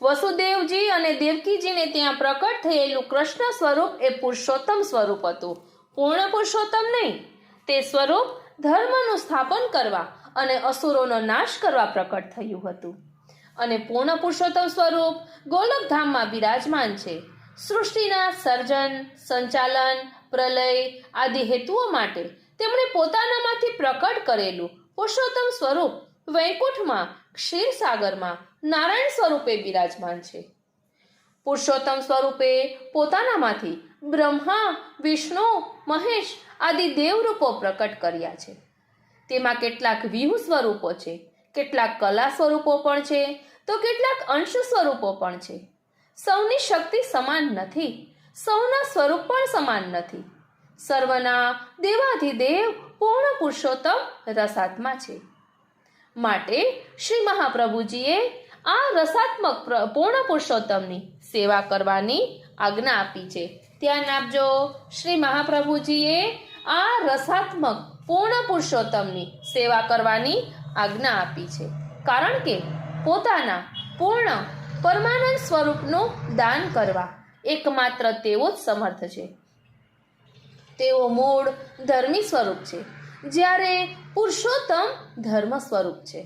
વસુદેવજી અને દેવકીજીને ત્યાં પ્રકટ થયેલું કૃષ્ણ સ્વરૂપ એ પુરુષોત્તમ સ્વરૂપ હતું, પૂર્ણ પુરુષોત્તમ નહીં. તે સ્વરૂપ ધર્મનું સ્થાપન કરવા અને અસુરોનો નાશ કરવા પ્રકટ થયું હતું. અને પૂર્ણ પુરુષોત્તમ સ્વરૂપ ગોલકધામમાં બિરાજમાન છે. સૃષ્ટિના સર્જન, સંચાલન, પ્રલય આદિ હેતુઓ માટે તેમણે પોતાનામાંથી પ્રકટ કરેલું પુરુષોત્તમ સ્વરૂપ વૈકુંઠમાં ક્ષીરસાગરમાં નારાયણ સ્વરૂપે બિરાજમાન છે. પુરુષોત્તમ સ્વરૂપે પોતાનામાંથી બ્રહ્મા, વિષ્ણુ, મહેશ આદિ દેવરૂપો પ્રકટ કર્યા છે. તેમાં કેટલાક વ્યૂહ સ્વરૂપો છે, કેટલાક કલા સ્વરૂપો પણ છે, તો કેટલાક અંશ સ્વરૂપો પણ છે. સૌની શક્તિ સમાન નથી, સૌના સ્વરૂપ પણ સમાન નથી. સર્વના દેવાધિદેવ પૂર્ણ પુરુષોત્તમ રસાત્મા છે. માટે શ્રી મહાપ્રભુજીએ આ રસાત્મક પૂર્ણ પુરુષોત્તમની સેવા કરવાની આજ્ઞા આપી છે. ધ્યાન આપજો, શ્રી મહાપ્રભુજીએ આ રસાત્મક પૂર્ણ પુરુષોત્તમની સેવા કરવાની આજ્ઞા આપી છે, કારણ કે પોતાના પૂર્ણ પરમાનંદ સ્વરૂપનું દાન કરવા એકમાત્ર તેઓ જ સમર્થ છે. તેઓ મૂળ ધર્મી સ્વરૂપ છે, જ્યારે પુરુષોત્તમ ધર્મ સ્વરૂપ છે.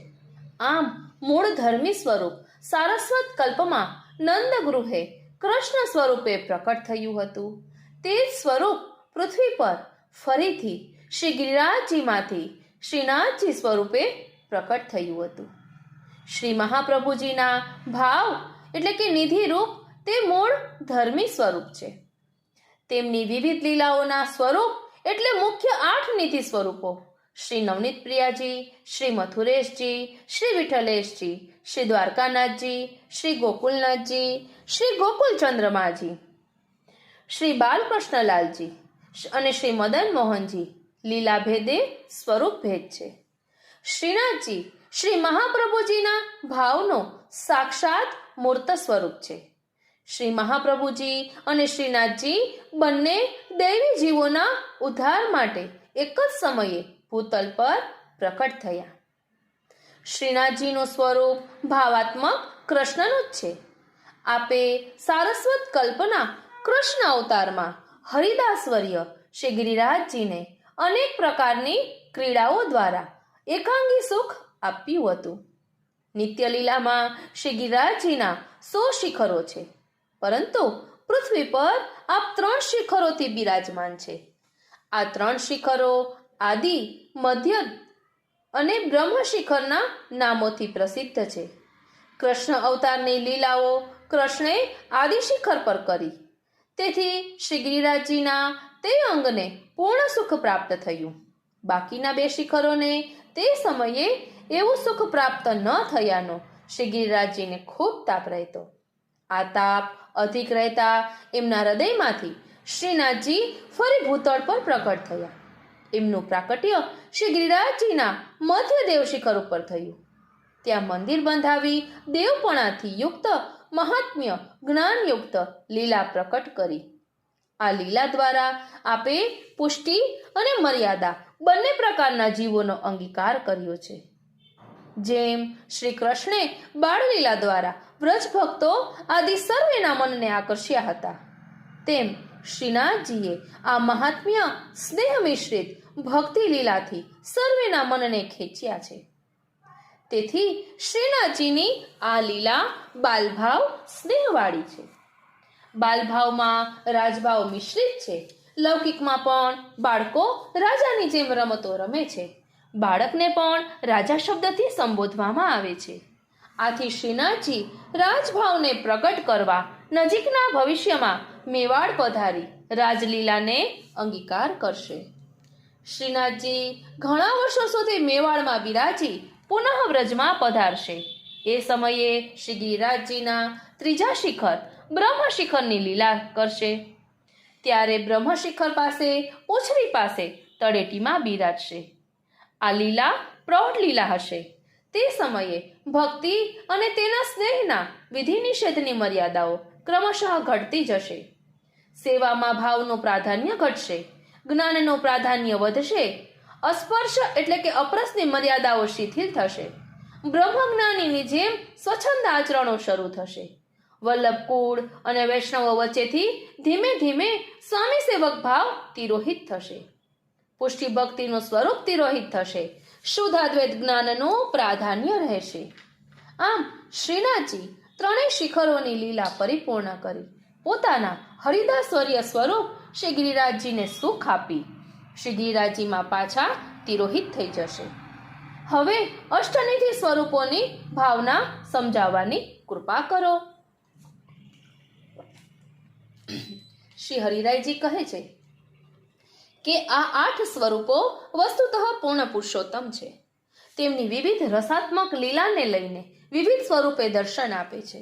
આમ મૂળ ધર્મી સ્વરૂપ સારસ્વત કલ્પમાં નંદ ગૃહે કૃષ્ણ સ્વરૂપે પ્રકટ થયું હતું. તે જ સ્વરૂપ પૃથ્વી પર ફરીથી શ્રી ગિરિરાજજીમાંથી શ્રીનાથજી સ્વરૂપે પ્રકટ થયું હતું. શ્રી મહાપ્રભુજીના ભાવ એટલે કે નિધિ રૂપ તે મૂળ ધર્મી સ્વરૂપ છે. તેમની વિવિધ લીલાઓના સ્વરૂપ એટલે મુખ્ય 8 નિધિ સ્વરૂપો શ્રી નવનીત પ્રિયાજી, શ્રી મથુરેશજી, શ્રી વિઠ્ઠલેશજી, શ્રી દ્વારકાનાથજી, શ્રી ગોકુલનાથજી, શ્રી ગોકુલચંદ્રમાજી, શ્રી બાલકૃષ્ણલાલજી અને શ્રી મદન મોહનજી લીલા ભેદે સ્વરૂપ ભેદ છે. શ્રીનાથજી શ્રી મહાપ્રભુજીના ભાવનો સાક્ષાત મૂર્ત સ્વરૂપ છે. શ્રી મહાપ્રભુજી અને શ્રીનાથજી બંને દૈવી જીવોના ઉદ્ધાર માટે એક જ સમયે ભૂતલ પર પ્રકટ થયા. શ્રીનાથજીનું સ્વરૂપ ભાવાત્મક કૃષ્ણનું જ છે. આપે સારસ્વત કલ્પના કૃષ્ણ અવતારમાં હરિદાસવર્ય શ્રી ગિરિરાજજીને અનેક પ્રકારની ક્રીડાઓ દ્વારા એકાંગી સુખ આપ્યું હતું. નિત્યલીલામાં શ્રી ગિરિરાજજીના 100 શિખરો છે, પરંતુ પૃથ્વી પર આપ 3 શિખરોથી બિરાજમાન છે. આ 3 શિખરો આદિ, મધ્ય અને બ્રહ્મ શિખરના નામોથી પ્રસિદ્ધ છે. કૃષ્ણ અવતારની લીલાઓ કૃષ્ણે આદિ શિખર પર કરી, તેથી શ્રી ગિરિરાજજીના તે અંગને પૂર્ણ સુખ પ્રાપ્ત થયું. બાકીના 2 શિખરોને તે સમયે એવું સુખ પ્રાપ્ત ન થયાનો શ્રી ગિરિરાજજીને ખૂબ તાપ રહેતો. આ તાપ અધિક રહેતા એમના હૃદયમાંથી શ્રીનાથજી ફરી ભૂતળ પર પ્રકટ થયા. એમનું પ્રાકટ્ય શ્રી ગિરિરાજજીના મધ્ય દેવ શિખર ઉપર થયું. ત્યાં મંદિર બંધાવી દેવપણાથી યુક્ત મહાત્મ્ય જ્ઞાનયુક્ત લીલા પ્રકટ કરી. આ લીલા દ્વારા આપે પુષ્ટિ અને મર્યાદા બંને પ્રકારના જીવોનો અંગીકાર કર્યો છે. જેમ શ્રી કૃષ્ણે બાળલીલા દ્વારા વ્રજ ભક્તો આદિ સર્વેના મનને આકર્ષ્યા હતા, તેમ શ્રીનાથજીએ આ મહાત્મ્ય સ્નેહ મિશ્રિત ભક્તિ લીલાથી સર્વેના મનને ખેંચ્યા છે. તેથી શ્રીનાથજીની આ લીલા બાલભાવ સ્નેહવાળી છે. બાલભાવમાં રાજભાવ મિશ્રિત છે. લૌકિકમાં પણ બાળકો રાજાની જેમ રમતો રમે છે. બાળકને પણ રાજા શબ્દથી સંબોધવામાં આવે છે. આથી શ્રીનાથજી રાજભાવને પ્રગટ કરવા નજીકના ભવિષ્યમાં મેવાડ પધારી રાજલીલાને અંગીકાર કરશે. શ્રીનાથજી ઘણા વર્ષો સુધી મેવાડમાં બિરાજી પુનઃ વ્રજમાં પધારશે. એ સમયે શ્રી ગિરિરાજજીના ત્રીજા શિખર બ્રહ્મ શિખરની લીલા કરશે. ત્યારે બ્રહ્મ શિખર પાસે પૂંછડી પાસે તળેટીમાં બિરાજશે. આ લીલા પ્રૌઢ લીલા હશે. તે સમયે ભક્તિ અને તેના સ્નેહના વિધિ નિષેધની મર્યાદાઓ ક્રમશઃ ઘટતી જશે. સેવામાં ભાવનું પ્રાધાન્ય ઘટશે. જ્ઞાનનું પ્રાધાન્ય વધશે. અસ્પર્શ એટલે કે અપ્રસની મર્યાદાઓ શિથિલ થશે. બ્રહ્મજ્ઞાનીની જેમ સ્વચ્છંદ આચરણો શરૂ થશે. વલ્લભકુળ અને વૈષ્ણવો વચ્ચેથી ધીમે ધીમે સ્વામી સેવક ભાવ તિરોહિત થશે. પુષ્ટિ ભક્તિનું સ્વરૂપ તિરોહિત થશે. શુદ્ધાદ્વૈત જ્ઞાનનું પ્રાધાન્ય રહેશે. આમ શ્રીનાથજી ત્રણેય શિખરોની લીલા પરિપૂર્ણ કરી પોતાના હરિદાસવર્ય સ્વરૂપ શ્રી ગિરિરાજજીને સુખ આપી શ્રી ગિરિરાજજીમાં પાછા તિરોહિત થઈ જશે. હવે અષ્ટનિધિ સ્વરૂપોની ભાવના સમજાવવાની કૃપા કરો. શ્રી હરિરાયજી કહે છે કે આ 8 સ્વરૂપો વસ્તુતઃ પૂર્ણ પુરુષોત્તમ છે. તેમની વિવિધ રસાત્મક લીલાને લઈને વિવિધ સ્વરૂપે દર્શન આપે છે.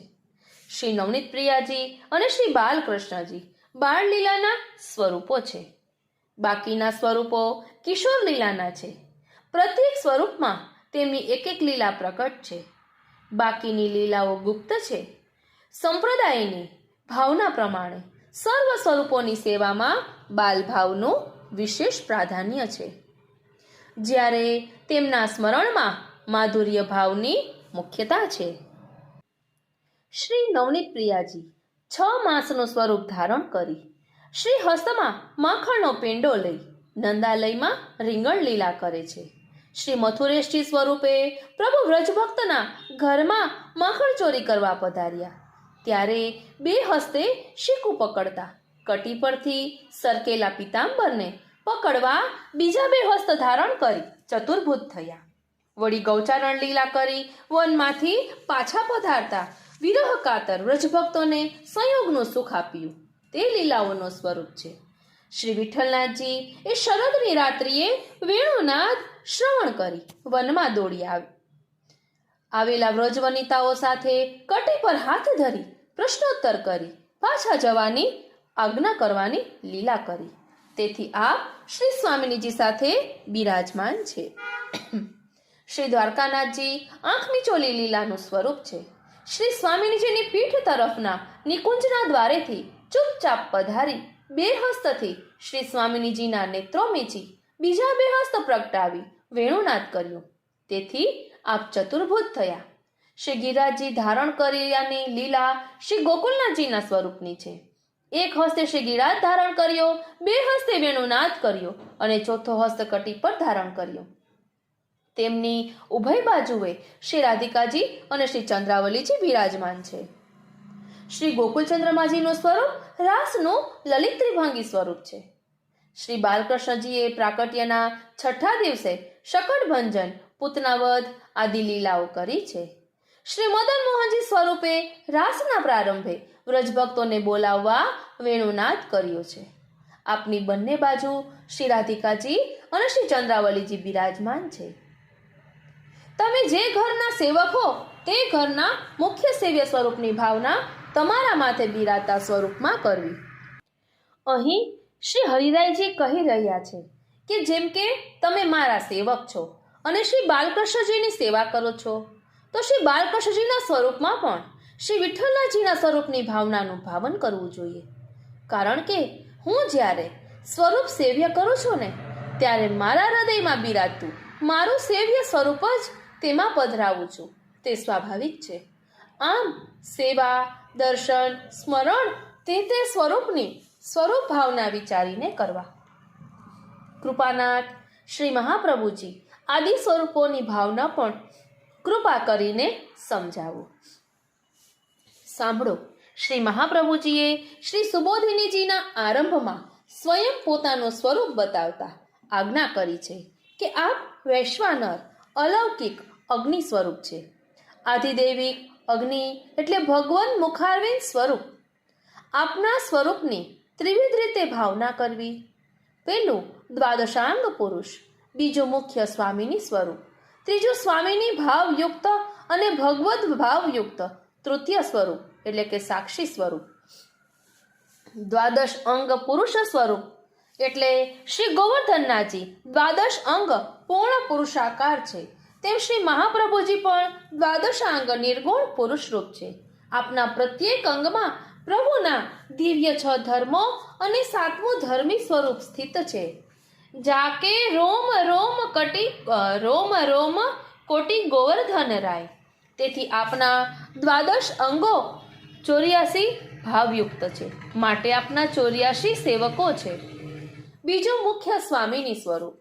શ્રી નવનીત પ્રિયાજી અને શ્રી બાલકૃષ્ણજી બાળ લીલાના સ્વરૂપો છે. બાકીના સ્વરૂપો કિશોર લીલાના છે. પ્રત્યેક સ્વરૂપમાં તેમની એક એક લીલા પ્રકટ છે. બાકીની લીલાઓ ગુપ્ત છે. સંપ્રદાયની ભાવના પ્રમાણે સર્વ સ્વરૂપોની સેવામાં બાલભાવનું વિશેષ પ્રાધાન્ય છે, જ્યારે તેમના સ્મરણમાં માધુર્ય ભાવની મુખ્યતા છે. શ્રી નવનીત પ્રિયાજી 6 માસનું સ્વરૂપ ધારણ કરી શ્રી હસ્તમાં માખણનો પેંડો લઈ નંદાલયમાં રીંગણ લીલા કરે છે. શ્રી મથુરેશજી સ્વરૂપે પ્રભુ વ્રજભક્તના ઘરમાં માખણ ચોરી કરવા પધાર્યા. ત્યારે 2 હસ્તે શીકું પકડતા કટી પરથી સરકેલા પિતાંબરને પકડવા બીજા 2 હસ્ત ધારણ કરી ચતુર્ભુજ થયા. વળી ગૌચારણ લીલા કરી વનમાંથી પાછા પધારતા વિરહ કાતર વ્રજભક્તોને સંયોગનું સુખ આપ્યું. તે લીલાઓનું સ્વરૂપ છે. શ્રી વિઠ્ઠલનાથજી એ શરદની રાત્રિએ વેણુનાદ શ્રવણ કરી વનમાં દોડી આવેલા વ્રજવનિતાઓ સાથે કટી પર હાથ ધરી પ્રશ્નોત્તર કરી પાછા જવાની આજ્ઞા કરવાની લીલા કરી. તેથી આ શ્રી સ્વામિનીજી સાથે બિરાજમાન છે. શ્રી દ્વારકાનાથજી આંખ મીચોલી લીલાનું સ્વરૂપ છે. શ્રી સ્વામિનીજીની પીઠ તરફના નિકુંજના દ્વારેથી ચૂપચાપ પધારી 2 હસ્તથી શ્રી સ્વામિનીજીના નેત્રો મીચી બીજા 2 હસ્ત પ્રગટાવી વેણુનાદ કર્યું. તેથી આપ ચતુર્ભુજ થયા. શ્રી ગિરિરાજજી ધારણ કર્યાની લીલા શ્રી ગોકુલનાથજીના સ્વરૂપની છે. 1 હસ્તે શ્રી ગિરિરાજ ધારણ કર્યો, 2 હસ્તે વેણુનાદ કર્યો અને ચોથો હસ્ત કટી પર ધારણ કર્યો. તેમની ઉભય બાજુએ શ્રી રાધિકાજી અને શ્રી ચંદ્રાવલીજી બિરાજમાન છે. શ્રી ગોકુલચંદ્રમાજીનું સ્વરૂપ રાસનું લલિત ત્રિભંગી સ્વરૂપ છે. શ્રી બાલકૃષ્ણજીએ પ્રાકટ્યના 6થા દિવસે શકટભંજન, પૂતનાવધ આદિ લીલાઓ કરી છે. શ્રી મદન મોહનજી સ્વરૂપે રાસના પ્રારંભે વ્રજભક્તોને બોલાવવા વેણુનાદ કર્યો છે. આપની બંને બાજુ શ્રી રાધિકાજી અને શ્રી ચંદ્રાવલીજી બિરાજમાન છે. તમે જે ઘરના સેવક હો તે ઘરના મુખ્ય સેવ્ય સ્વરૂપની ભાવના તમારા માથે બિરાતા સ્વરૂપમાં કરવી. અહીં શ્રી હરિરાયજી કહી રહ્યા છે કે જેમ કે તમે મારા સેવક છો અને શ્રી બાલકૃષ્ણજીની સેવા કરો છો, તો શ્રી બાલકૃષ્ણજીના સ્વરૂપમાં પણ શ્રી વિઠ્ઠલજીના સ્વરૂપની ભાવનાનું ભાવન કરવું જોઈએ, કારણ કે હું જ્યારે સ્વરૂપ સેવ્ય કરું છું ને ત્યારે મારા હૃદયમાં બિરાજતું મારું સેવ્ય સ્વરૂપ જ તેમાં પધરાવું છું, તે સ્વાભાવિક છે. આમ સેવા, દર્શન, સ્મરણ તે સ્વરૂપની સ્વરૂપ ભાવના વિચારીને કરવા. કૃપાનાથ શ્રી મહાપ્રભુજી આદિ સ્વરૂપોની ભાવના પણ કૃપા કરીને સમજાવો. સાંભળો, શ્રી મહાપ્રભુજીએ શ્રી સુબોધિનીજીના આરંભમાં સ્વયં પોતાનું સ્વરૂપ બતાવતા આજ્ઞા કરી છે કે આપ વૈશ્વાનર અલૌકિક અગ્નિ સ્વરૂપ છે. આધિદૈવિક અગ્નિ એટલે ભગવાન મુખારવિંદ સ્વરૂપ. આપના સ્વરૂપની ત્રિવિધ રીતે ભાવના કરવી. પહેલું દ્વાદશાંગ પુરુષ, બીજું મુખ્ય સ્વામીની સ્વરૂપ, ત્રીજું સ્વામીની ભાવયુક્ત અને ભગવદ ભાવયુક્ત તૃતીય સ્વરૂપ એટલે કે સાક્ષી સ્વરૂપ. દ્વાદશ અંગ પુરુષ સ્વરૂપ એટલે શ્રી ગોવર્ધનનાથજી દ્વાદશ અંગ પૂર્ણ પુરુષાકાર છે, તેમ શ્રી મહાપ્રભુજી પણ દ્વાદશાંગ નિર્ગુણ પુરુષ રૂપ છે. આપના પ્રત્યેક અંગમાં પ્રભુના દિવ્ય 6 ધર્મો અને 7મું ધર્મી સ્વરૂપ સ્થિત છે. જાકે રોમ રોમ કોટી ગોવર્ધન રાય. તેથી આપના દ્વાદશ અંગો 84 ભાવયુક્ત છે, માટે આપના 84 સેવકો છે. બીજું મુખ્ય સ્વામીની સ્વરૂપ,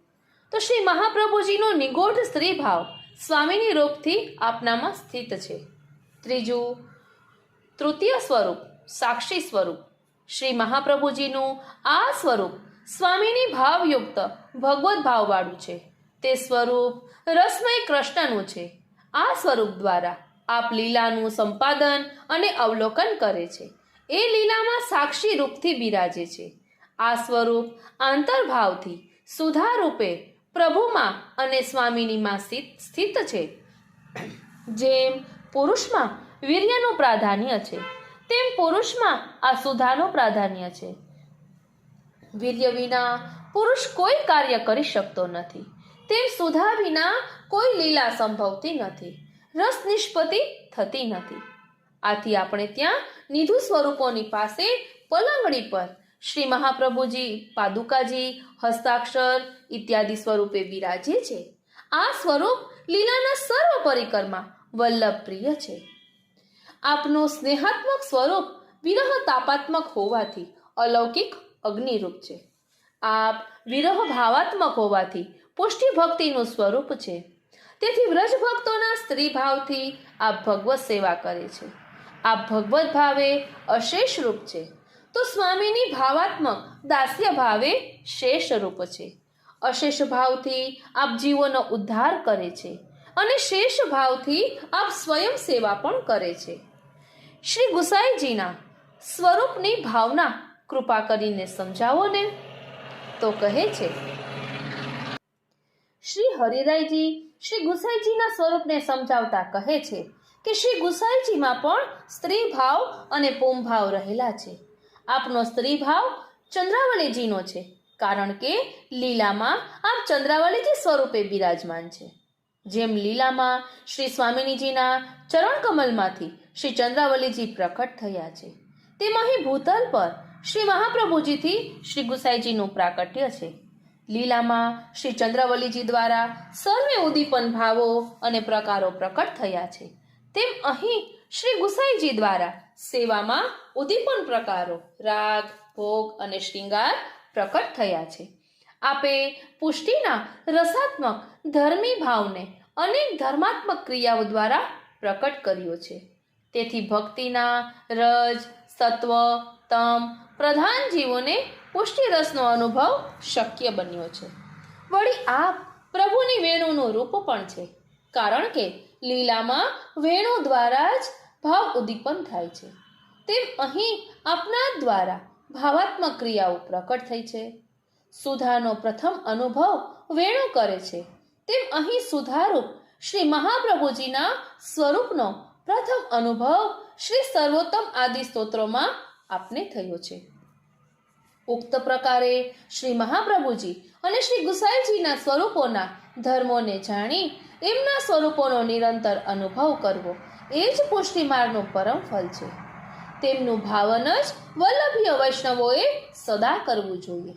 તો શ્રી મહાપ્રભુજીનો નિગૂઢ સ્ત્રી ભાવ સ્વામીની રૂપથી આપનામાં સ્થિત છે. ત્રીજું તૃતીય સ્વરૂપ સાક્ષી સ્વરૂપ. શ્રી મહાપ્રભુજીનું આ સ્વરૂપ સ્વામીની ભાવયુક્ત ભગવદ ભાવવાળું છે. તે સ્વરૂપ રસમય કૃષ્ણનું છે. આ સ્વરૂપ દ્વારા આપ લીલાનું સંપાદન અને અવલોકન કરે છે. એ લીલામાં સાક્ષી રૂપથી બિરાજે છે. આ સ્વરૂપ આંતરભાવથી સુધા રૂપે પ્રભુમાં અને સ્વામીનીમાં સ્થિત છે. જેમ પુરુષમાં વીર્યનું પ્રાધાન્ય છે, તેમ પુરુષમાં આ સુધાનું પ્રાધાન્ય છે. વીર્ય વિના પુરુષ કોઈ કાર્ય કરી શકતો નથી, તેમ સુધા વિના કોઈ લીલા સંભવતી નથી, રસ નિષ્પત્તિ થતી નથી. આથી આપણે ત્યાં નિધુ સ્વરૂપોની પાસે પલંગડી પર શ્રી મહાપ્રભુજી પાદુકાજી હસ્તાક્ષર ઇત્યાદિ સ્વરૂપે બિરાજે છે. આ સ્વરૂપ લીલાના સર્વ પરિકરમાં વલ્લભ પ્રિય છે. આપનું સ્નેહાત્મક સ્વરૂપ વિરહ તાપાત્મક હોવાથી અલૌકિક અગ્નિરૂપ છે. આપ વિરહ ભાવાત્મક હોવાથી પુષ્ટિ ભક્તિનું સ્વરૂપ છે. તેથી વ્રજ ભક્તોના સ્ત્રી ભાવથી આપ ભગવત સેવા કરે છે. આપ ભગવત ભાવે અશેષ રૂપ છે, તો સ્વામીની ભાવાત્મક દાસ્ય ભાવે શેષ રૂપ છે. અશેષ ભાવથી આપ જીવોનો ઉદ્ધાર કરે છે અને શેષ ભાવથી આપ સ્વયં સેવા પણ કરે છે. શ્રી ગુસાઈજીના સ્વરૂપની ભાવના કૃપા કરીને સમજાવો ને. તો કહે છે, શ્રી હરિરાયજી શ્રી ગુસાઈજીના સ્વરૂપને સમજાવતા કહે છે કે શ્રી ગુસાઈજીમાં પણ સ્ત્રી ભાવ અને પુમ ભાવ રહેલા છે. આપનો સ્ત્રી ભાવ ચંદ્રાવલીજીનો છે, કારણ કે લીલામાં આપ ચંદ્રાવલીજી સ્વરૂપે બિરાજમાન છે. જેમ લીલામાં શ્રી સ્વામિનીજીના ચરણ કમલમાંથી શ્રી ચંદ્રાવલીજી પ્રકટ થયા છે, તેમ અહીં ભૂતલ પર શ્રી મહાપ્રભુજીથી શ્રી ગુસાઈજીનું પ્રાકટ્ય છે. લીલામાં શ્રી ચંદ્રાવલીજી દ્વારા સર્વે ઉદ્દીપન ભાવો અને પ્રકારો પ્રકટ થયા છે, તેમ અહીં શ્રી ગુસાઈજી દ્વારા સેવામાં ઉદ્દીપન પ્રકારો રાગ, ભોગ અને શ્રૃંગાર પ્રકટ થયા છે. આપે પુષ્ટિના રસાત્મક ધર્મી ભાવને અનેક ધર્માત્મક ક્રિયાઓ દ્વારા પ્રકટ કર્યો છે. તેથી ભક્તિના રજ, સત્વ, તમ પ્રધાન જીવોને પુષ્ટિ રસનો અનુભવ શક્ય બન્યો છે. વળી આપ પ્રભુની વેણુનું રૂપ પણ છે, કારણ કે લીલામાં વેણુ દ્વારા જ ભાવ ઉદ્દીપન થાય છે. તેમ અહીં આપના દ્વારા ભાવાત્મક ક્રિયાઓ પ્રકટ થઈ છે. સુધાનો પ્રથમ અનુભવ વેણુ કરે છે, તેમ અહીં સુધારૂપ શ્રી મહાપ્રભુજીના સ્વરૂપનો પ્રથમ અનુભવ શ્રી સર્વોત્તમ આદિ સ્તોત્રોમાં આપને થયો છે. ઉક્ત પ્રકારે શ્રી મહાપ્રભુજી અને શ્રી ગુસાઈજીના સ્વરૂપોના ધર્મોને જાણી એમના સ્વરૂપોનો નિરંતર અનુભવ કરવો એ જ પુષ્ટિ માર્ગનું પરમ ફળ છે. તેમનું ભાવન જ વલ્લભીય વૈષ્ણવોએ સદા કરવું જોઈએ,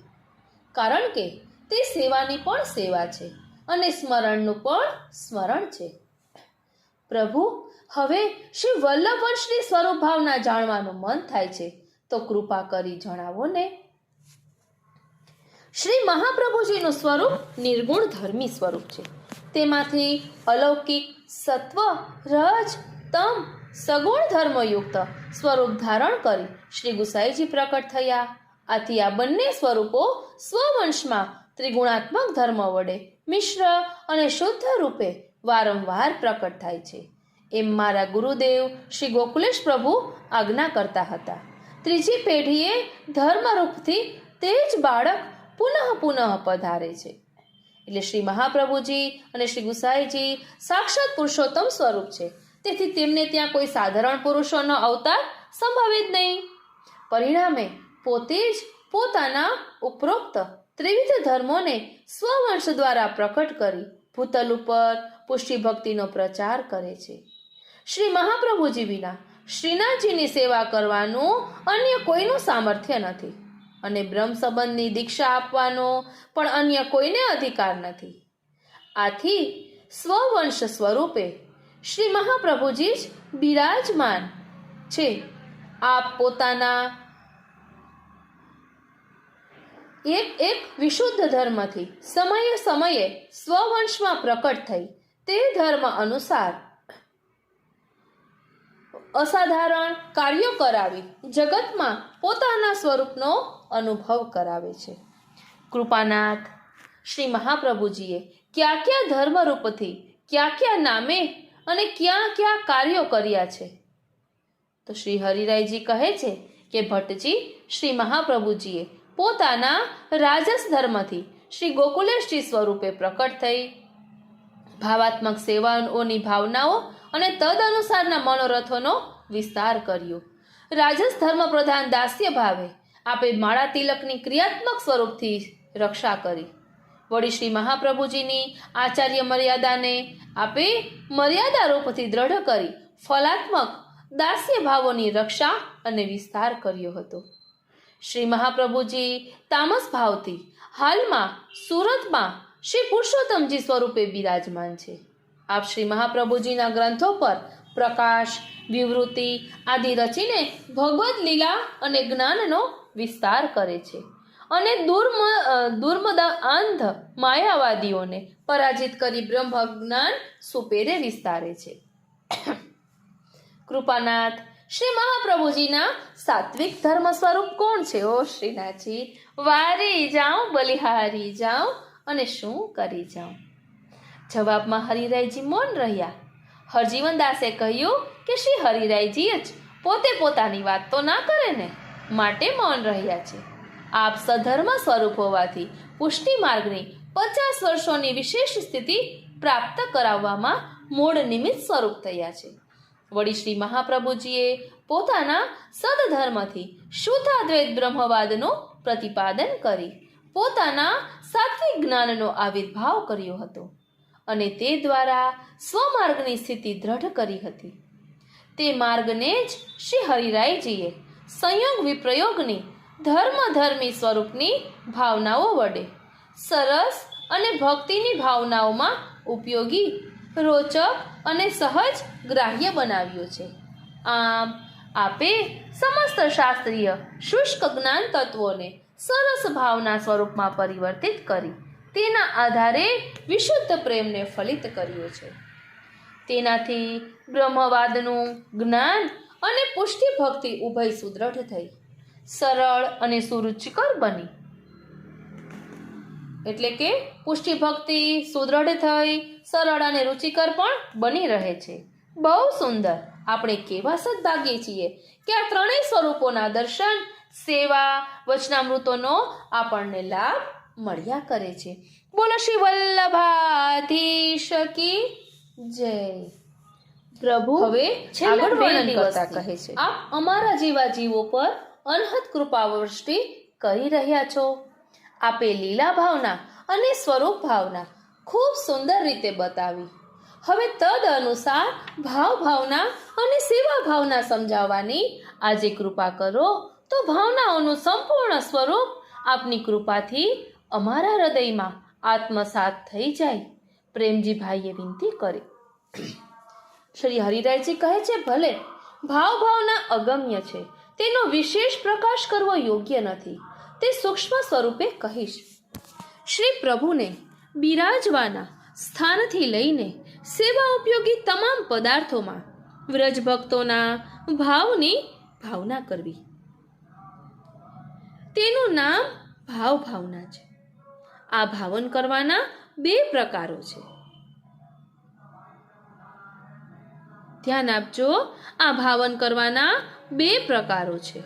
કારણ કે તે સેવાની પણ સેવા છે અને સ્મરણનું પણ સ્મરણ છે. પ્રભુ, હવે શ્રી વલ્લભવંશની સ્વરૂપ ભાવના જાણવાનું મન થાય છે, તો કૃપા કરી જણાવો ને. શ્રી મહાપ્રભુજીનું સ્વરૂપ નિર્ગુણ ધર્મી સ્વરૂપ છે. તેમાંથી અલૌકિક સત્વ, રજ, તમ, સગુણ ધર્મયુક્ત સ્વરૂપ ધારણ કરી શ્રી ગુસાઈજી પ્રકટ થયા. આથી આ બંને સ્વરૂપો સ્વવંશમાં ત્રિગુણાત્મક ધર્મ વડે મિશ્ર અને શુદ્ધ રૂપે વારંવાર પ્રકટ થાય છે, એમ મારા ગુરુદેવ શ્રી ગોકુલેશ પ્રભુ આજ્ઞા કરતા હતા. ત્રીજી પેઢીએ ધર્મરૂપથી તે જ બાળક પુનઃ પધારે છે. એટલે શ્રી મહાપ્રભુજી અને શ્રી ગુસાઈજી સાક્ષાત પુરુષોત્તમ સ્વરૂપ છે. તેથી તેમને ત્યાં કોઈ સાધારણ પુરુષોનો અવતાર સંભવિત નહીં. પરિણામે પોતે જ પોતાના ઉપરોક્ત ત્રિવિધ ધર્મોને સ્વવંશ દ્વારા પ્રકટ કરી ભૂતલ ઉપર પુષ્ટિ ભક્તિનો પ્રચાર કરે છે. શ્રી મહાપ્રભુજી વિના શ્રીનાથજીની સેવા કરવાનું અન્ય કોઈનું સામર્થ્ય નથી અને બ્રહ્મ સંબંધની દીક્ષા આપવાનો પણ અન્ય કોઈને અધિકાર નથી. આથી સ્વવંશ સ્વરૂપે શ્રી મહાપ્રભુજી જ બિરાજમાન છે. આપ પોતાના એક વિશુદ્ધ ધર્મથી સમયે સમયે સ્વવંશમાં પ્રકટ થઈ તે ધર્મ અનુસાર અસાધારણ કાર્યો કરાવી જગતમાં પોતાના સ્વરૂપનો અનુભવ કરાવે છે. કૃપાનાથ શ્રી મહાપ્રભુજીએ કયા ધર્મરૂપથી કયા નામે અને કયા કાર્યો કર્યા છે? તો શ્રી હરિરાયજી કહે છે કે ભટ્ટજી શ્રી મહાપ્રભુજીએ પોતાના રાજસ ધર્મથી શ્રી ગોકુલેશજી સ્વરૂપે પ્રકટ થઈ ભાવાત્મક સેવાઓની ભાવનાઓ અને તદ અનુસારના મનોરથોનો વિસ્તાર કર્યો. રાજસ ધર્મ પ્રધાન દાસ્ય ભાવે આપે માળા તિલકની ક્રિયાત્મક સ્વરૂપથી રક્ષા કરી. વળી શ્રી મહાપ્રભુજીની આચાર્ય મર્યાદાને આપે મર્યાદા રૂપથી દ્રઢ કરી ફલાત્મક દાસ્ય ભાવોની રક્ષા અને વિસ્તાર કર્યો હતો. શ્રી મહાપ્રભુજી તામસ ભાવથી હાલમાં સુરતમાં શ્રી પુરુષોત્તમજી સ્વરૂપે બિરાજમાન છે. આપ શ્રી મહાપ્રભુજીના ગ્રંથો પર પ્રકાશ, વિવૃત્તિ આદિ રચીને ભગવદ લીલા અને જ્ઞાનનો વિસ્તાર કરે છે અને દુર્મદ અંધ માયાવાદીઓને પરાજિત કરી બ્રહ્મ જ્ઞાન સુપેરે વિસ્તારે છે. કૃપાનાથ શ્રી મહાપ્રભુજીના સાત્વિક ધર્મ સ્વરૂપ કોણ છે? ઓ શ્રીનાથજી, વારી જાઉં, બલિહારી જાઉં અને શું કરી જાઉં? જવાબમાં હરિરાયજી મૌન રહ્યા. હરજીવનદાસે કહ્યું કે શ્રી હરિરાયજી જ પોતે પોતાની વાત તો ના કરે ને, માટે મૌન રહ્યા છે. આપ સધર્મ સ્વરૂપ હોવાથી પુષ્ટિ માર્ગની 50 વર્ષોની વિશેષ સ્થિતિ પ્રાપ્ત કરાવવામાં મૂળ નિમિત્ત સ્વરૂપ થયા છે. વળી શ્રી મહાપ્રભુજીએ પોતાના સદધર્મથી શુદ્ધ અદ્વૈત બ્રહ્મવાદનું પ્રતિપાદન કરી પોતાના સાત્વિક જ્ઞાનનો આવિર્ભાવ કર્યો હતો અને તે દ્વારા સ્વમાર્ગની સ્થિતિ દ્રઢ કરી હતી. તે માર્ગને જ શ્રી હરિરાયજીએ સંયોગ વિપ્રયોગની ધર્મી સ્વરૂપની ભાવનાઓ વડે સરસ અને ભક્તિની ભાવનાઓમાં ઉપયોગી, રોચક અને સહજ ગ્રાહ્ય બનાવ્યો છે. આમ આપે સમસ્ત શાસ્ત્રીય શુષ્ક જ્ઞાન તત્વોને સરસ ભાવના સ્વરૂપમાં પરિવર્તિત કરી તેના આધારે વિશુદ્ધ પ્રેમને ફલિત કર્યો છે. તેનાથી બ્રહ્મવાદનું જ્ઞાન અને પુષ્ટિ ભક્તિ ઉભય સુદ્રઢ થઈ સરળ અને સુરુચિકર બની. એટલે કે પુષ્ટિ ભક્તિ સુદ્રઢ થઈ સરળ અને રુચિકર પણ બની રહે છે. બહુ સુંદર. આપણે કેવા સદભાગ્ય છીએ કે આ ત્રણેય સ્વરૂપોના દર્શન, સેવા, વચનામૃતોનો આપણને લાભ મળ્યા કરે છે. બોલો શ્રી વલ્લભાધીશ કી જય. પ્રભુ હવે આગળ વર્ણન કરતા કહે છે, આપ અમારા જેવા જીવો પર અનહદ કૃપા વૃષ્ટિ કરી રહ્યા છો. આપે લીલા ભાવના અને સ્વરૂપ ભાવના ખૂબ સુંદર રીતે બતાવી. હવે તદ અનુસાર ભાવ ભાવના અને સેવા ભાવના સમજાવવાની આજે કૃપા કરો તો ભાવનાઓનું સંપૂર્ણ સ્વરૂપ આપની કૃપાથી અમારા હૃદયમાં આત્મસાત થઈ જાય. પ્રેમજી ભાઈએ વિનંતી કરી. શ્રી હરિરાયજી કહે છે, ભલે ભાવ ભાવના અગમ્ય છે, તેનો વિશેષ પ્રકાશ કરવો યોગ્ય નથી, તે સૂક્ષ્મ સ્વરૂપે કહીશ. શ્રી પ્રભુને બિરાજવાના સ્થાનથી લઈને સેવા ઉપયોગી તમામ પદાર્થોમાં વ્રજ ભક્તોના ભાવની ભાવના કરવી, તેનું નામ ભાવ ભાવના છે. આ ભાવન કરવાના બે પ્રકારો છે. ધ્યાન આપજો, આ ભાવન કરવાના બે પ્રકારો છે.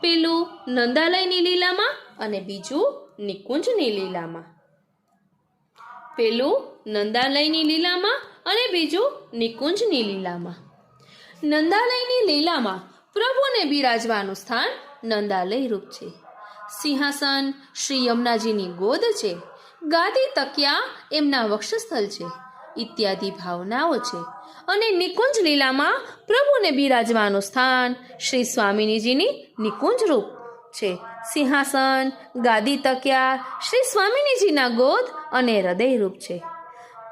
પેલું નંદાલયની લીલામાં અને બીજું નિકુંજની લીલામાં. પેલું નંદાલયની લીલામાં અને બીજું નિકુંજની લીલામાં. નંદાલયની લીલામાં પ્રભુને બિરાજવાનું સ્થાન નંદાલય રૂપ છે. સિંહાસન શ્રી યમુનાજીની ગોદ છે. ગાદી તકિયા એમના વક્ષસ્થલ છે ઇત્યાદિ ભાવનાઓ છે. અને નિકુંજ લીલામાં પ્રભુને બિરાજવાનું સ્થાન શ્રી સ્વામિનીજીની નિકુંજ રૂપ છે. સિંહાસન, ગાદી તકિયા શ્રી સ્વામિનીજીના ગોદ અને હૃદય રૂપ છે.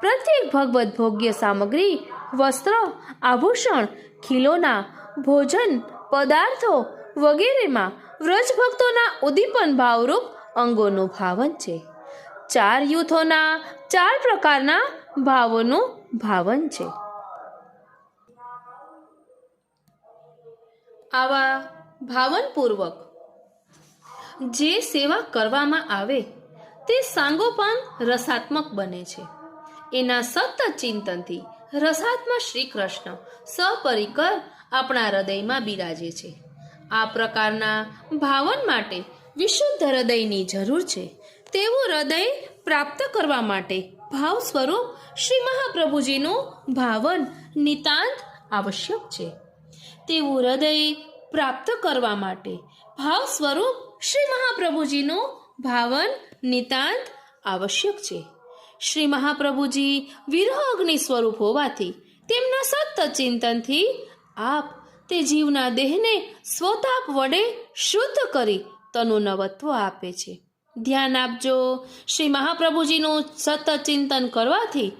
પ્રત્યેક ભગવત ભોગ્ય સામગ્રી, વસ્ત્ર, આભૂષણ, ખીલોના, ભોજન પદાર્થો વગેરેમાં વ્રજ ભક્તોના ઉદ્દીપન ભાવરૂપ અંગોનું ભાવન છે. 4 યુથોના 4 પ્રકારના ભાવોનું ભાવન છે. આવા ભાવનપૂર્વક જે સેવા કરવામાં આવે તે સાંગોપાંગ રસાત્મક બને છે. એના સતત ચિંતનથી રસાત્મક શ્રી કૃષ્ણ સપરિકર આપણા હૃદયમાં બિરાજે છે. આ પ્રકારના ભાવન માટે વિશુદ્ધ હૃદયની જરૂર છે. તેવું હૃદય પ્રાપ્ત કરવા માટે ભાવ સ્વરૂપ શ્રી મહાપ્રભુજીનું ભાવન નિતાંત આવશ્યક છે. તેવું હૃદય પ્રાપ્ત કરવા માટે ભાવ સ્વરૂપ શ્રી મહાપ્રભુજીનું ભાવન નિતાંત આવશ્યક છે. શ્રી મહાપ્રભુજી વિરહ અગ્નિ સ્વરૂપ હોવાથી તેમના સતત ચિંતનથી આપ તે જીવના દેહને સ્વતાપ વડે શુદ્ધ કરી તનું નવત્વ આપે છે. ધ્યાન આપજો, શ્રી મહાપ્રભુજીનું સતત ચિંતન કરવાથી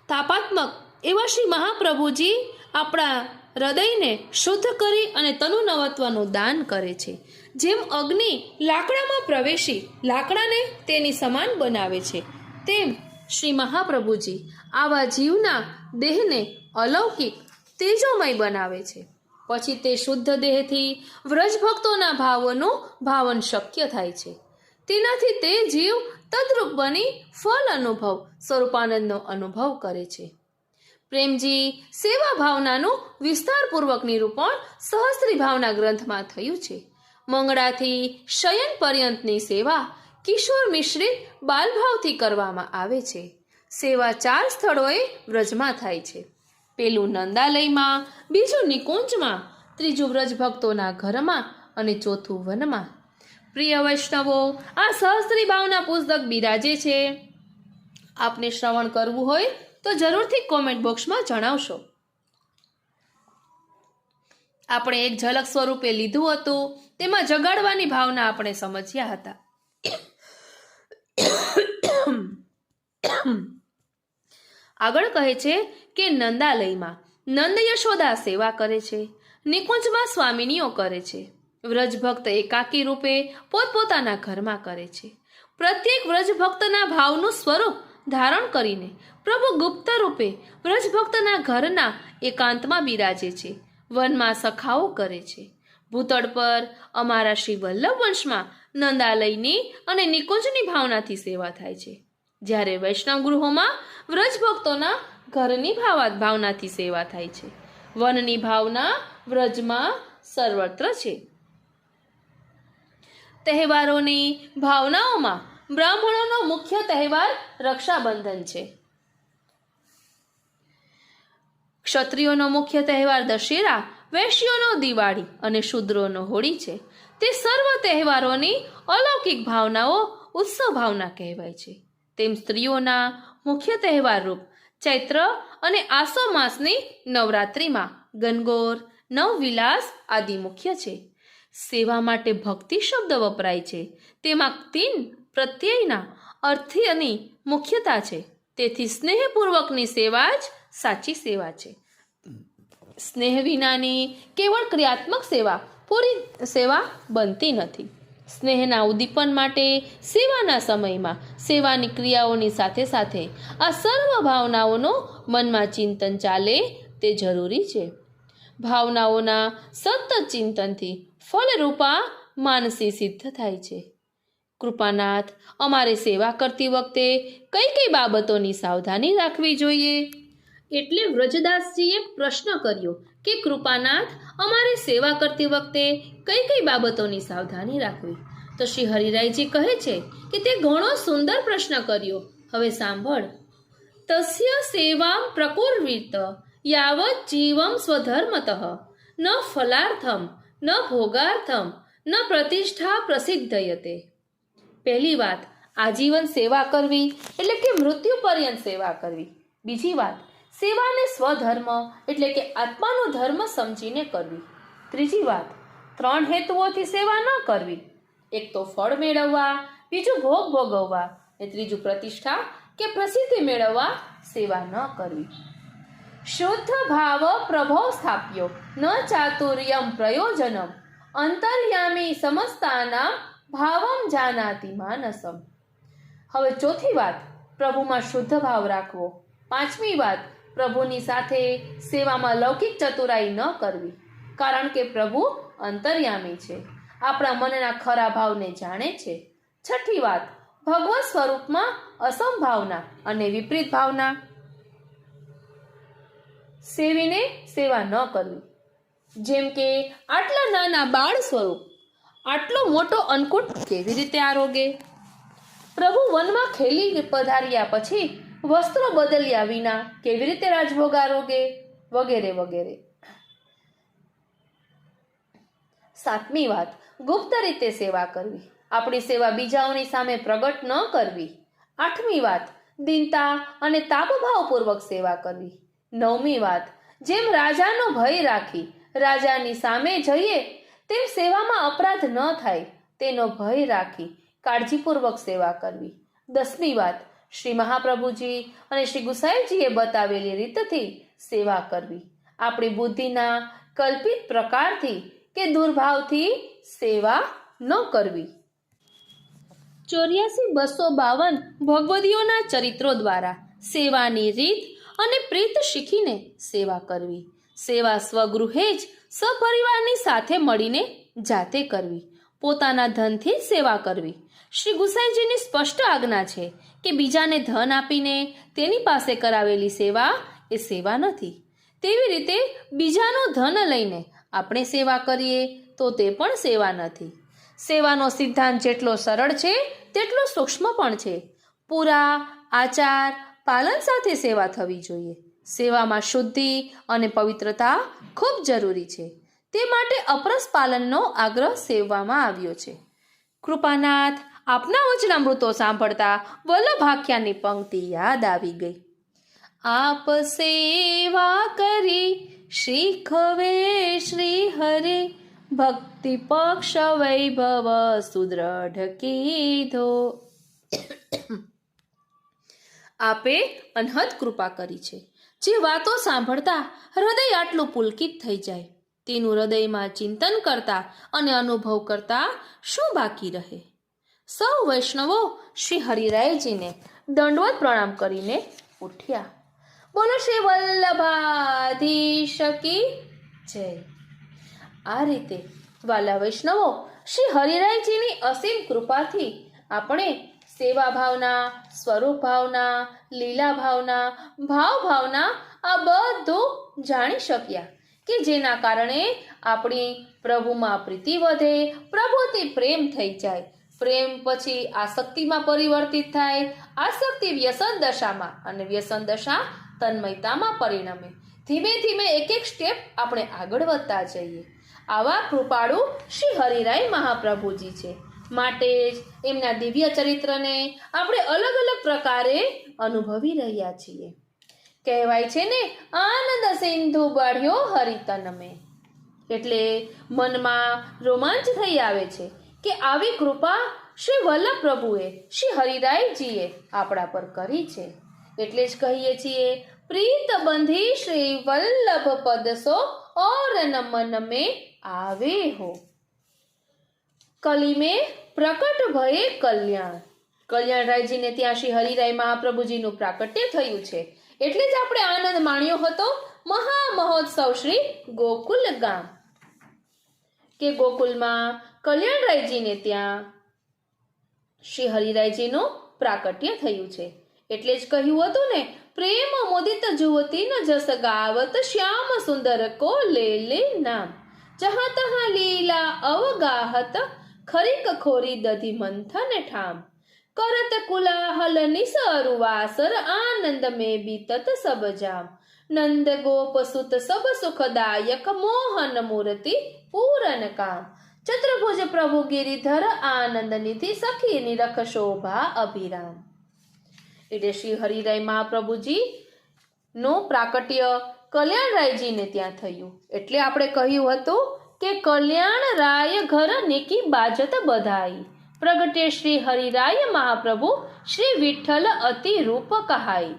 તાપાત્મક એવા શ્રી મહાપ્રભુજી આપણા હૃદયને શુદ્ધ કરી અને તનુ નવત્વનું દાન કરે છે. જેમ અગ્નિ લાકડામાં પ્રવેશી લાકડાને તેની સમાન બનાવે છે, તેમ શ્રી મહાપ્રભુજી આવા જીવના દેહને અલૌકિક તેજોમય બનાવે છે. પછી તે શુદ્ધ દેહથી વ્રજ ભક્તોના ભાવોનું ભાવન શક્ય થાય છે. તેનાથી તે જીવ તદ્રુપ બની ફલ અનુભવ સ્વરૂપાનંદનો અનુભવ કરે છે. પ્રેમજી સેવા ભાવનાનું વિસ્તારપૂર્વક નિરૂપણ સહસ્ત્રી ભાવના ગ્રંથમાં થયું છે. મંગળાથી શયન પર્યંતની સેવા કિશોર મિશ્રિત બાલભાવથી કરવામાં આવે છે. સેવા 4 સ્થળોએ વ્રજમાં થાય છે. પેલું નંદાલયમાં, બીજું નિકુંજમાં, ત્રીજું વ્રજ ભક્તોના ઘરમાં અને ચોથું વનમાં. પ્રિય વૈષ્ણવો, આ સહસ્ત્રી ભાવના પુસ્તક બિરાજે છે. આપને શ્રવણ કરવું હોય તો જરૂરથી કોમેન્ટ બોક્સમાં જણાવશો. આપણે એક ઝલક સ્વરૂપે લીધું હતું, તેમાં જગાડવાની ભાવના આપણે સમજ્યા હતા. આગળ કહે છે કે નંદાલયમાં નંદ યશોદા સેવા કરે છે, નિકુંજમાં સ્વામિનીઓ કરે છે. વ્રજ ભક્ત એકાકી રૂપે પોતપોતાના ઘરમાં કરે છે. પ્રત્યેક વ્રજ ભક્તના ભાવનું સ્વરૂપ ધારણ કરીને પ્રભુ ગુપ્ત રૂપે વ્રજ ભક્તના ઘરના એકાંતમાં બિરાજે છે. વનમાં સખાઓ કરે છે. ભૂતળ પર અમારા શ્રી વલ્લભ વંશમાં નંદાલયની અને નિકુંજની ભાવનાથી સેવા થાય છે, જ્યારે વૈષ્ણવ ગૃહોમાં વ્રજ ભક્તોના ઘરની ભાવનાથી સેવા થાય છે. વનની ભાવના વ્રજમાં સર્વત્ર છે. તહેવારોની ભાવનાઓમાં બ્રાહ્મણોનો મુખ્ય તહેવાર રક્ષાબંધન છે. ક્ષત્રિયોનો મુખ્ય તહેવાર દશેરા, વૈશ્યોનો દિવાળી અને શૂદ્રોનો હોળી છે. તે સર્વ તહેવારોની અલૌકિક ભાવનાઓ ઉત્સવ ભાવના કહેવાય છે. તેમ સ્ત્રીઓના મુખ્ય તહેવાર રૂપ ચૈત્ર અને આસો માસની નવરાત્રિમાં ગનગોર, નવવિલાસ આદિ મુખ્ય છે. સેવા માટે ભક્તિ શબ્દ વપરાય છે. તેમાં તીન પ્રત્યયના અર્થની મુખ્યતા છે. તેથી સ્નેહપૂર્વકની સેવા જ સાચી સેવા છે. સ્નેહ વિનાની કેવળ ક્રિયાત્મક સેવા પૂરી સેવા બનતી નથી. સ્નેહના ઉદ્દીપન માટે સેવાના સમયમાં સેવાની ક્રિયાઓની સાથે સાથે આ સર્વ ભાવનાઓનું મનમાં ચિંતન ચાલે તે જરૂરી છે. ભાવનાઓના સતત ચિંતનથી ફલરૂપા માનસી સિદ્ધ થાય છે. કૃપાનાથ, અમારે સેવા કરતી વખતે કઈ કઈ બાબતોની સાવધાની રાખવી જોઈએ? એટલે વ્રજદાસજીએ પ્રશ્ન કર્યો કે કૃપાનાથ, અમારે સેવા કરતી વખતે કઈ કઈ બાબતોની સાવધાની રાખવી? તો શ્રી હરિરાયજી કહે છે કે તે ઘણો સુંદર પ્રશ્ન કર્યો. હવે સાંભળ. તસ્ય સેવામ પ્રકુર્વીત યાવત જીવમ સ્વધર્મતઃ ન ફલાર્થમ ન ભોગાર્થમ ન પ્રતિષ્ઠા પ્રસિદ્ધયતે. પહેલી વાત, આજીવન સેવા કરવી એટલે કે મૃત્યુ પર્યંત સેવા કરવી. બીજી વાત, સેવાને સ્વધર્મ એટલે કે આત્માનો ધર્મ સમજીને કરવી. ત્રીજી વાત, 3 હેતુઓથી સેવા ન કરવી. એક તો ફળ મેળવવા, બીજું ભોગ ભોગવવા, અને ત્રીજું પ્રતિષ્ઠા કે પ્રસિદ્ધિ મેળવવા સેવા ન કરવી. શુદ્ધ ભાવ પ્રભો સ્થાપ્યો ન ચાતુર્યમ પ્રયોજનમ અંતર્યામી સમસ્તાના ભાવમ જાનાતિ માનસમ. હવે ચોથી વાત, પ્રભુમાં શુદ્ધ ભાવ રાખવો. પાંચમી વાત, પ્રભુની સાથે સેવામાં લૌકિક ચતુરાઈ ન કરવી, કારણ કે પ્રભુ અંતર્યામી છે, આપણા મનના ખરા ભાવને જાણે છે. છઠ્ઠી વાત, ભગવત સ્વરૂપમાં અસંભાવના અને વિપરીત ભાવના સેવીને સેવા ન કરવી. જેમ કે આટલા નાના બાળ સ્વરૂપ આટલો મોટો અન્નકૂટ કેવી રીતે આરોગે? પ્રભુ વનમાં ખેલી પધાર્યા પછી વસ્ત્રો બદલ્યા વિના કેવી રીતે રાજભોગ આરોગે? વગેરે વગેરે. સાતમી વાત, ગુપ્ત રીતે સેવા કરવી. આપણી સેવા બીજાઓની સામે પ્રગટ ન કરવી. આઠમી વાત, દીનતા અને તાપભાવપૂર્વક સેવા કરવી. નવમી વાત, જેમ રાજાનો ભય રાખી રાજાની સામે જઈએ તેમ સેવામાં અપરાધ ન થાય તેનો ભય રાખી કાળજીપૂર્વક સેવા કરવી. 10મી વાત, શ્રી મહાપ્રભુજી અને શ્રી ગુસાઈજીએ બતાવેલી રીતથી સેવા કરવી. આપણી બુદ્ધિના કલ્પિત પ્રકારથી કે દુર્ભાવથી સેવા ન કરવી. 84,252 ભગવદીઓના ચરિત્રો દ્વારા સેવાની રીત અને પ્રીત શીખીને સેવા કરવી. સેવા સ્વગૃહે જ સપરિવારની સાથે મળીને જાતે કરવી. પોતાના ધનથી જ સેવા કરવી. શ્રી ગુસાઈજીની સ્પષ્ટ આજ્ઞા છે કે બીજાને ધન આપીને તેની પાસે કરાવેલી સેવા એ સેવા નથી. તેવી રીતે બીજાનું ધન લઈને આપણે સેવા કરીએ તો તે પણ સેવા નથી. સેવાનો સિદ્ધાંત જેટલો સરળ છે તેટલો સૂક્ષ્મ પણ છે. પૂરા આચાર પાલન સાથે સેવા થવી જોઈએ. સેવામાં શુદ્ધિ અને પવિત્રતા ખૂબ જરૂરી છે. તે માટે અપરસ પાલનનો આગ્રહ સેવવામાં આવ્યો છે. કૃપાનાથ, આપના વચનામૃતો સાંભળતા વલ્લભાખ્યાની પંક્તિ યાદ આવી ગઈ. આપ સેવા કરી શીખવે શ્રી હરે ભક્તિ પક્ષ વૈભવ સુદ્રઢ કીધો. આપે અનહદ કૃપા કરી છે. જે વાતો સાંભળતા હૃદય આટલું પુલકિત થઈ જાય તેનું હૃદયમાં ચિંતન કરતા અને અનુભવ કરતા શું બાકી રહે? સૌ વૈષ્ણવો શ્રી હરિરાયજીને દંડવત પ્રણામ કરીને ઉઠ્યા. બોલો શ્રી વલ્લભાધીશ કી જય. આ રીતે વાલા વૈષ્ણવો, શ્રી હરિરાયજીની અસીમ કૃપાથી આપણે સેવા ભાવના, સ્વરૂપ ભાવના, લીલા ભાવના, ભાવ ભાવના આ બધું જાણી શક્યા કે જેના કારણે આપણી પ્રભુમાં પ્રીતિ વધે, પ્રભુથી પ્રેમ થઈ જાય. પ્રેમ પછી આસક્તિમાં પરિવર્તિત થાય, આસક્તિ વ્યસન દશામાં અને વ્યસન દશા તન્મયતામાં પરિણમે. ધીમે ધીમે એક એક સ્ટેપ આપણે આગળ વધતા જઈએ. આવા કૃપાળુ શ્રી હરિરાય મહાપ્રભુજી છે. માટે જ એમના દિવ્ય ચરિત્રને આપણે અલગ અલગ પ્રકારે અનુભવી રહ્યા છીએ. કહેવાય છે ને, આનંદ સિંધુ બળ્યો હરિતન મેં. એટલે મનમાં રોમાંચ થઈ આવે છે કે આવી કૃપા શ્રી વલ્લભ પ્રભુએ, શ્રી હરિરાયજીએ આપણા પર કરી છે. એટલે જ કહીએ છીએ, પ્રીત બંધી શ્રી વલ્લભ પદસો ઓર નમન में આવે હો. કલી में પ્રકટ ભયે કલ્યાણ. કલ્યાણરાયજીને ત્યાં શ્રી હરિરાય મહાપ્રભુજીનું પ્રાકટ્ય થયું છે. એટલે જ આપણે આનંદ માણ્યો હતો મહામહોત્સવ શ્રી ગોકુલ ગામ, કે ગોકુલમાં કલ્યાણરાયજીને ત્યાં શ્રી હરિરાયજીનું પ્રાકટ્ય થયું છે. એટલે જ કહ્યું હતું ને, પ્રેમ મોદિત જુવતી ન જસ ગાવત શ્યામ સુંદર કો લે લે નામ, જહાં તહાં લીલા અવગાહત ખરીક ખોરી દધી મંથન ઠામ, કરત કુલાહલ નિસરુવાસર આનંદ में बीतत सब जाम, नंद गोप सुत सब सुखदायक मोहन मूर्ति पूरन काम, चतुर्भुज प्रभु गिरिधर आनंद निधि सखी निरख शोभा अभिराम. એટલે શ્રી હરિરાય મહાપ્રભુજી નું પ્રાકટ્ય કલ્યાણરાયજીને ત્યાં થયું. એટલે આપણે કહ્યું હતું કે કલ્યાણરાય ઘર નેકી બાજત બધાઈ, પ્રગટે શ્રી હરિરાય મહાપ્રભુ શ્રી વિઠ્ઠલ અતિ રૂપ કહાઈ.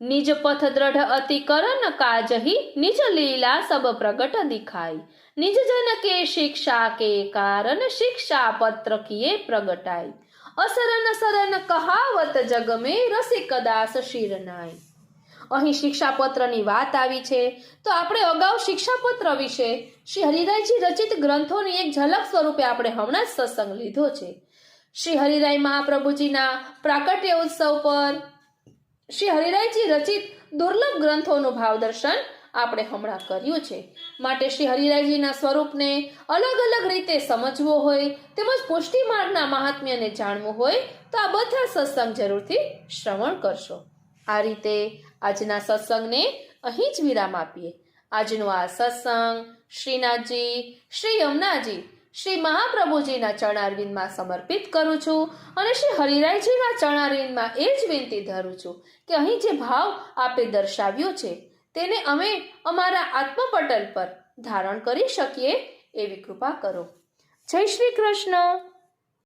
નિજ પથ દ્રઢ અતિ કરન કાજહી, નિજ લીલા સબ પ્રગટ દિખાઈ, નિજ જન કે શિક્ષા કે કારણ શિક્ષા પત્ર કિએ પ્રગટાઈ, અસરન સરન કહાવત જગ में રસિક દાસ શિરનાઈ. અહીં શિક્ષાપત્રની વાત આવી છે તો આપણે અગાઉ શિક્ષાપત્ર વિશે શ્રી હરિરાયજી રચિત ગ્રંથોની એક ઝલક સ્વરૂપે આપણે હમણાં જ સત્સંગ લીધો છે. શ્રી હરિરાય મહાપ્રભુજીના પ્રાકટ્ય ઉત્સવ પર શ્રી હરિરાયજી રચિત દુર્લભ ગ્રંથોનું ભાવદર્શન આપણે હમણાં કર્યું છે. માટે શ્રી હરિરાયજીના સ્વરૂપને અલગ અલગ રીતે સમજવો હોય તેમજ પુષ્ટિ માર્ગના મહાત્મ્યને જાણવું હોય તો આ બધા સત્સંગ જરૂરથી શ્રવણ કરશો. આ રીતે આજના સત્સંગને અહીં જ વિરામ આપીએ. આજનો આ સત્સંગ શ્રીનાથજી, શ્રી યમુનાજી, શ્રી મહાપ્રભુજીના ચરણારવિંદમાં સમર્પિત કરું છું અને શ્રી હરિરાયજીના ચરણારવિંદમાં એ જ વિનંતી ધરું છું કે અહીં જે ભાવ આપે દર્શાવ્યો છે તેને અમે અમારા આત્મપટલ પર ધારણ કરી શકીએ એવી કૃપા કરો. જય શ્રી કૃષ્ણ.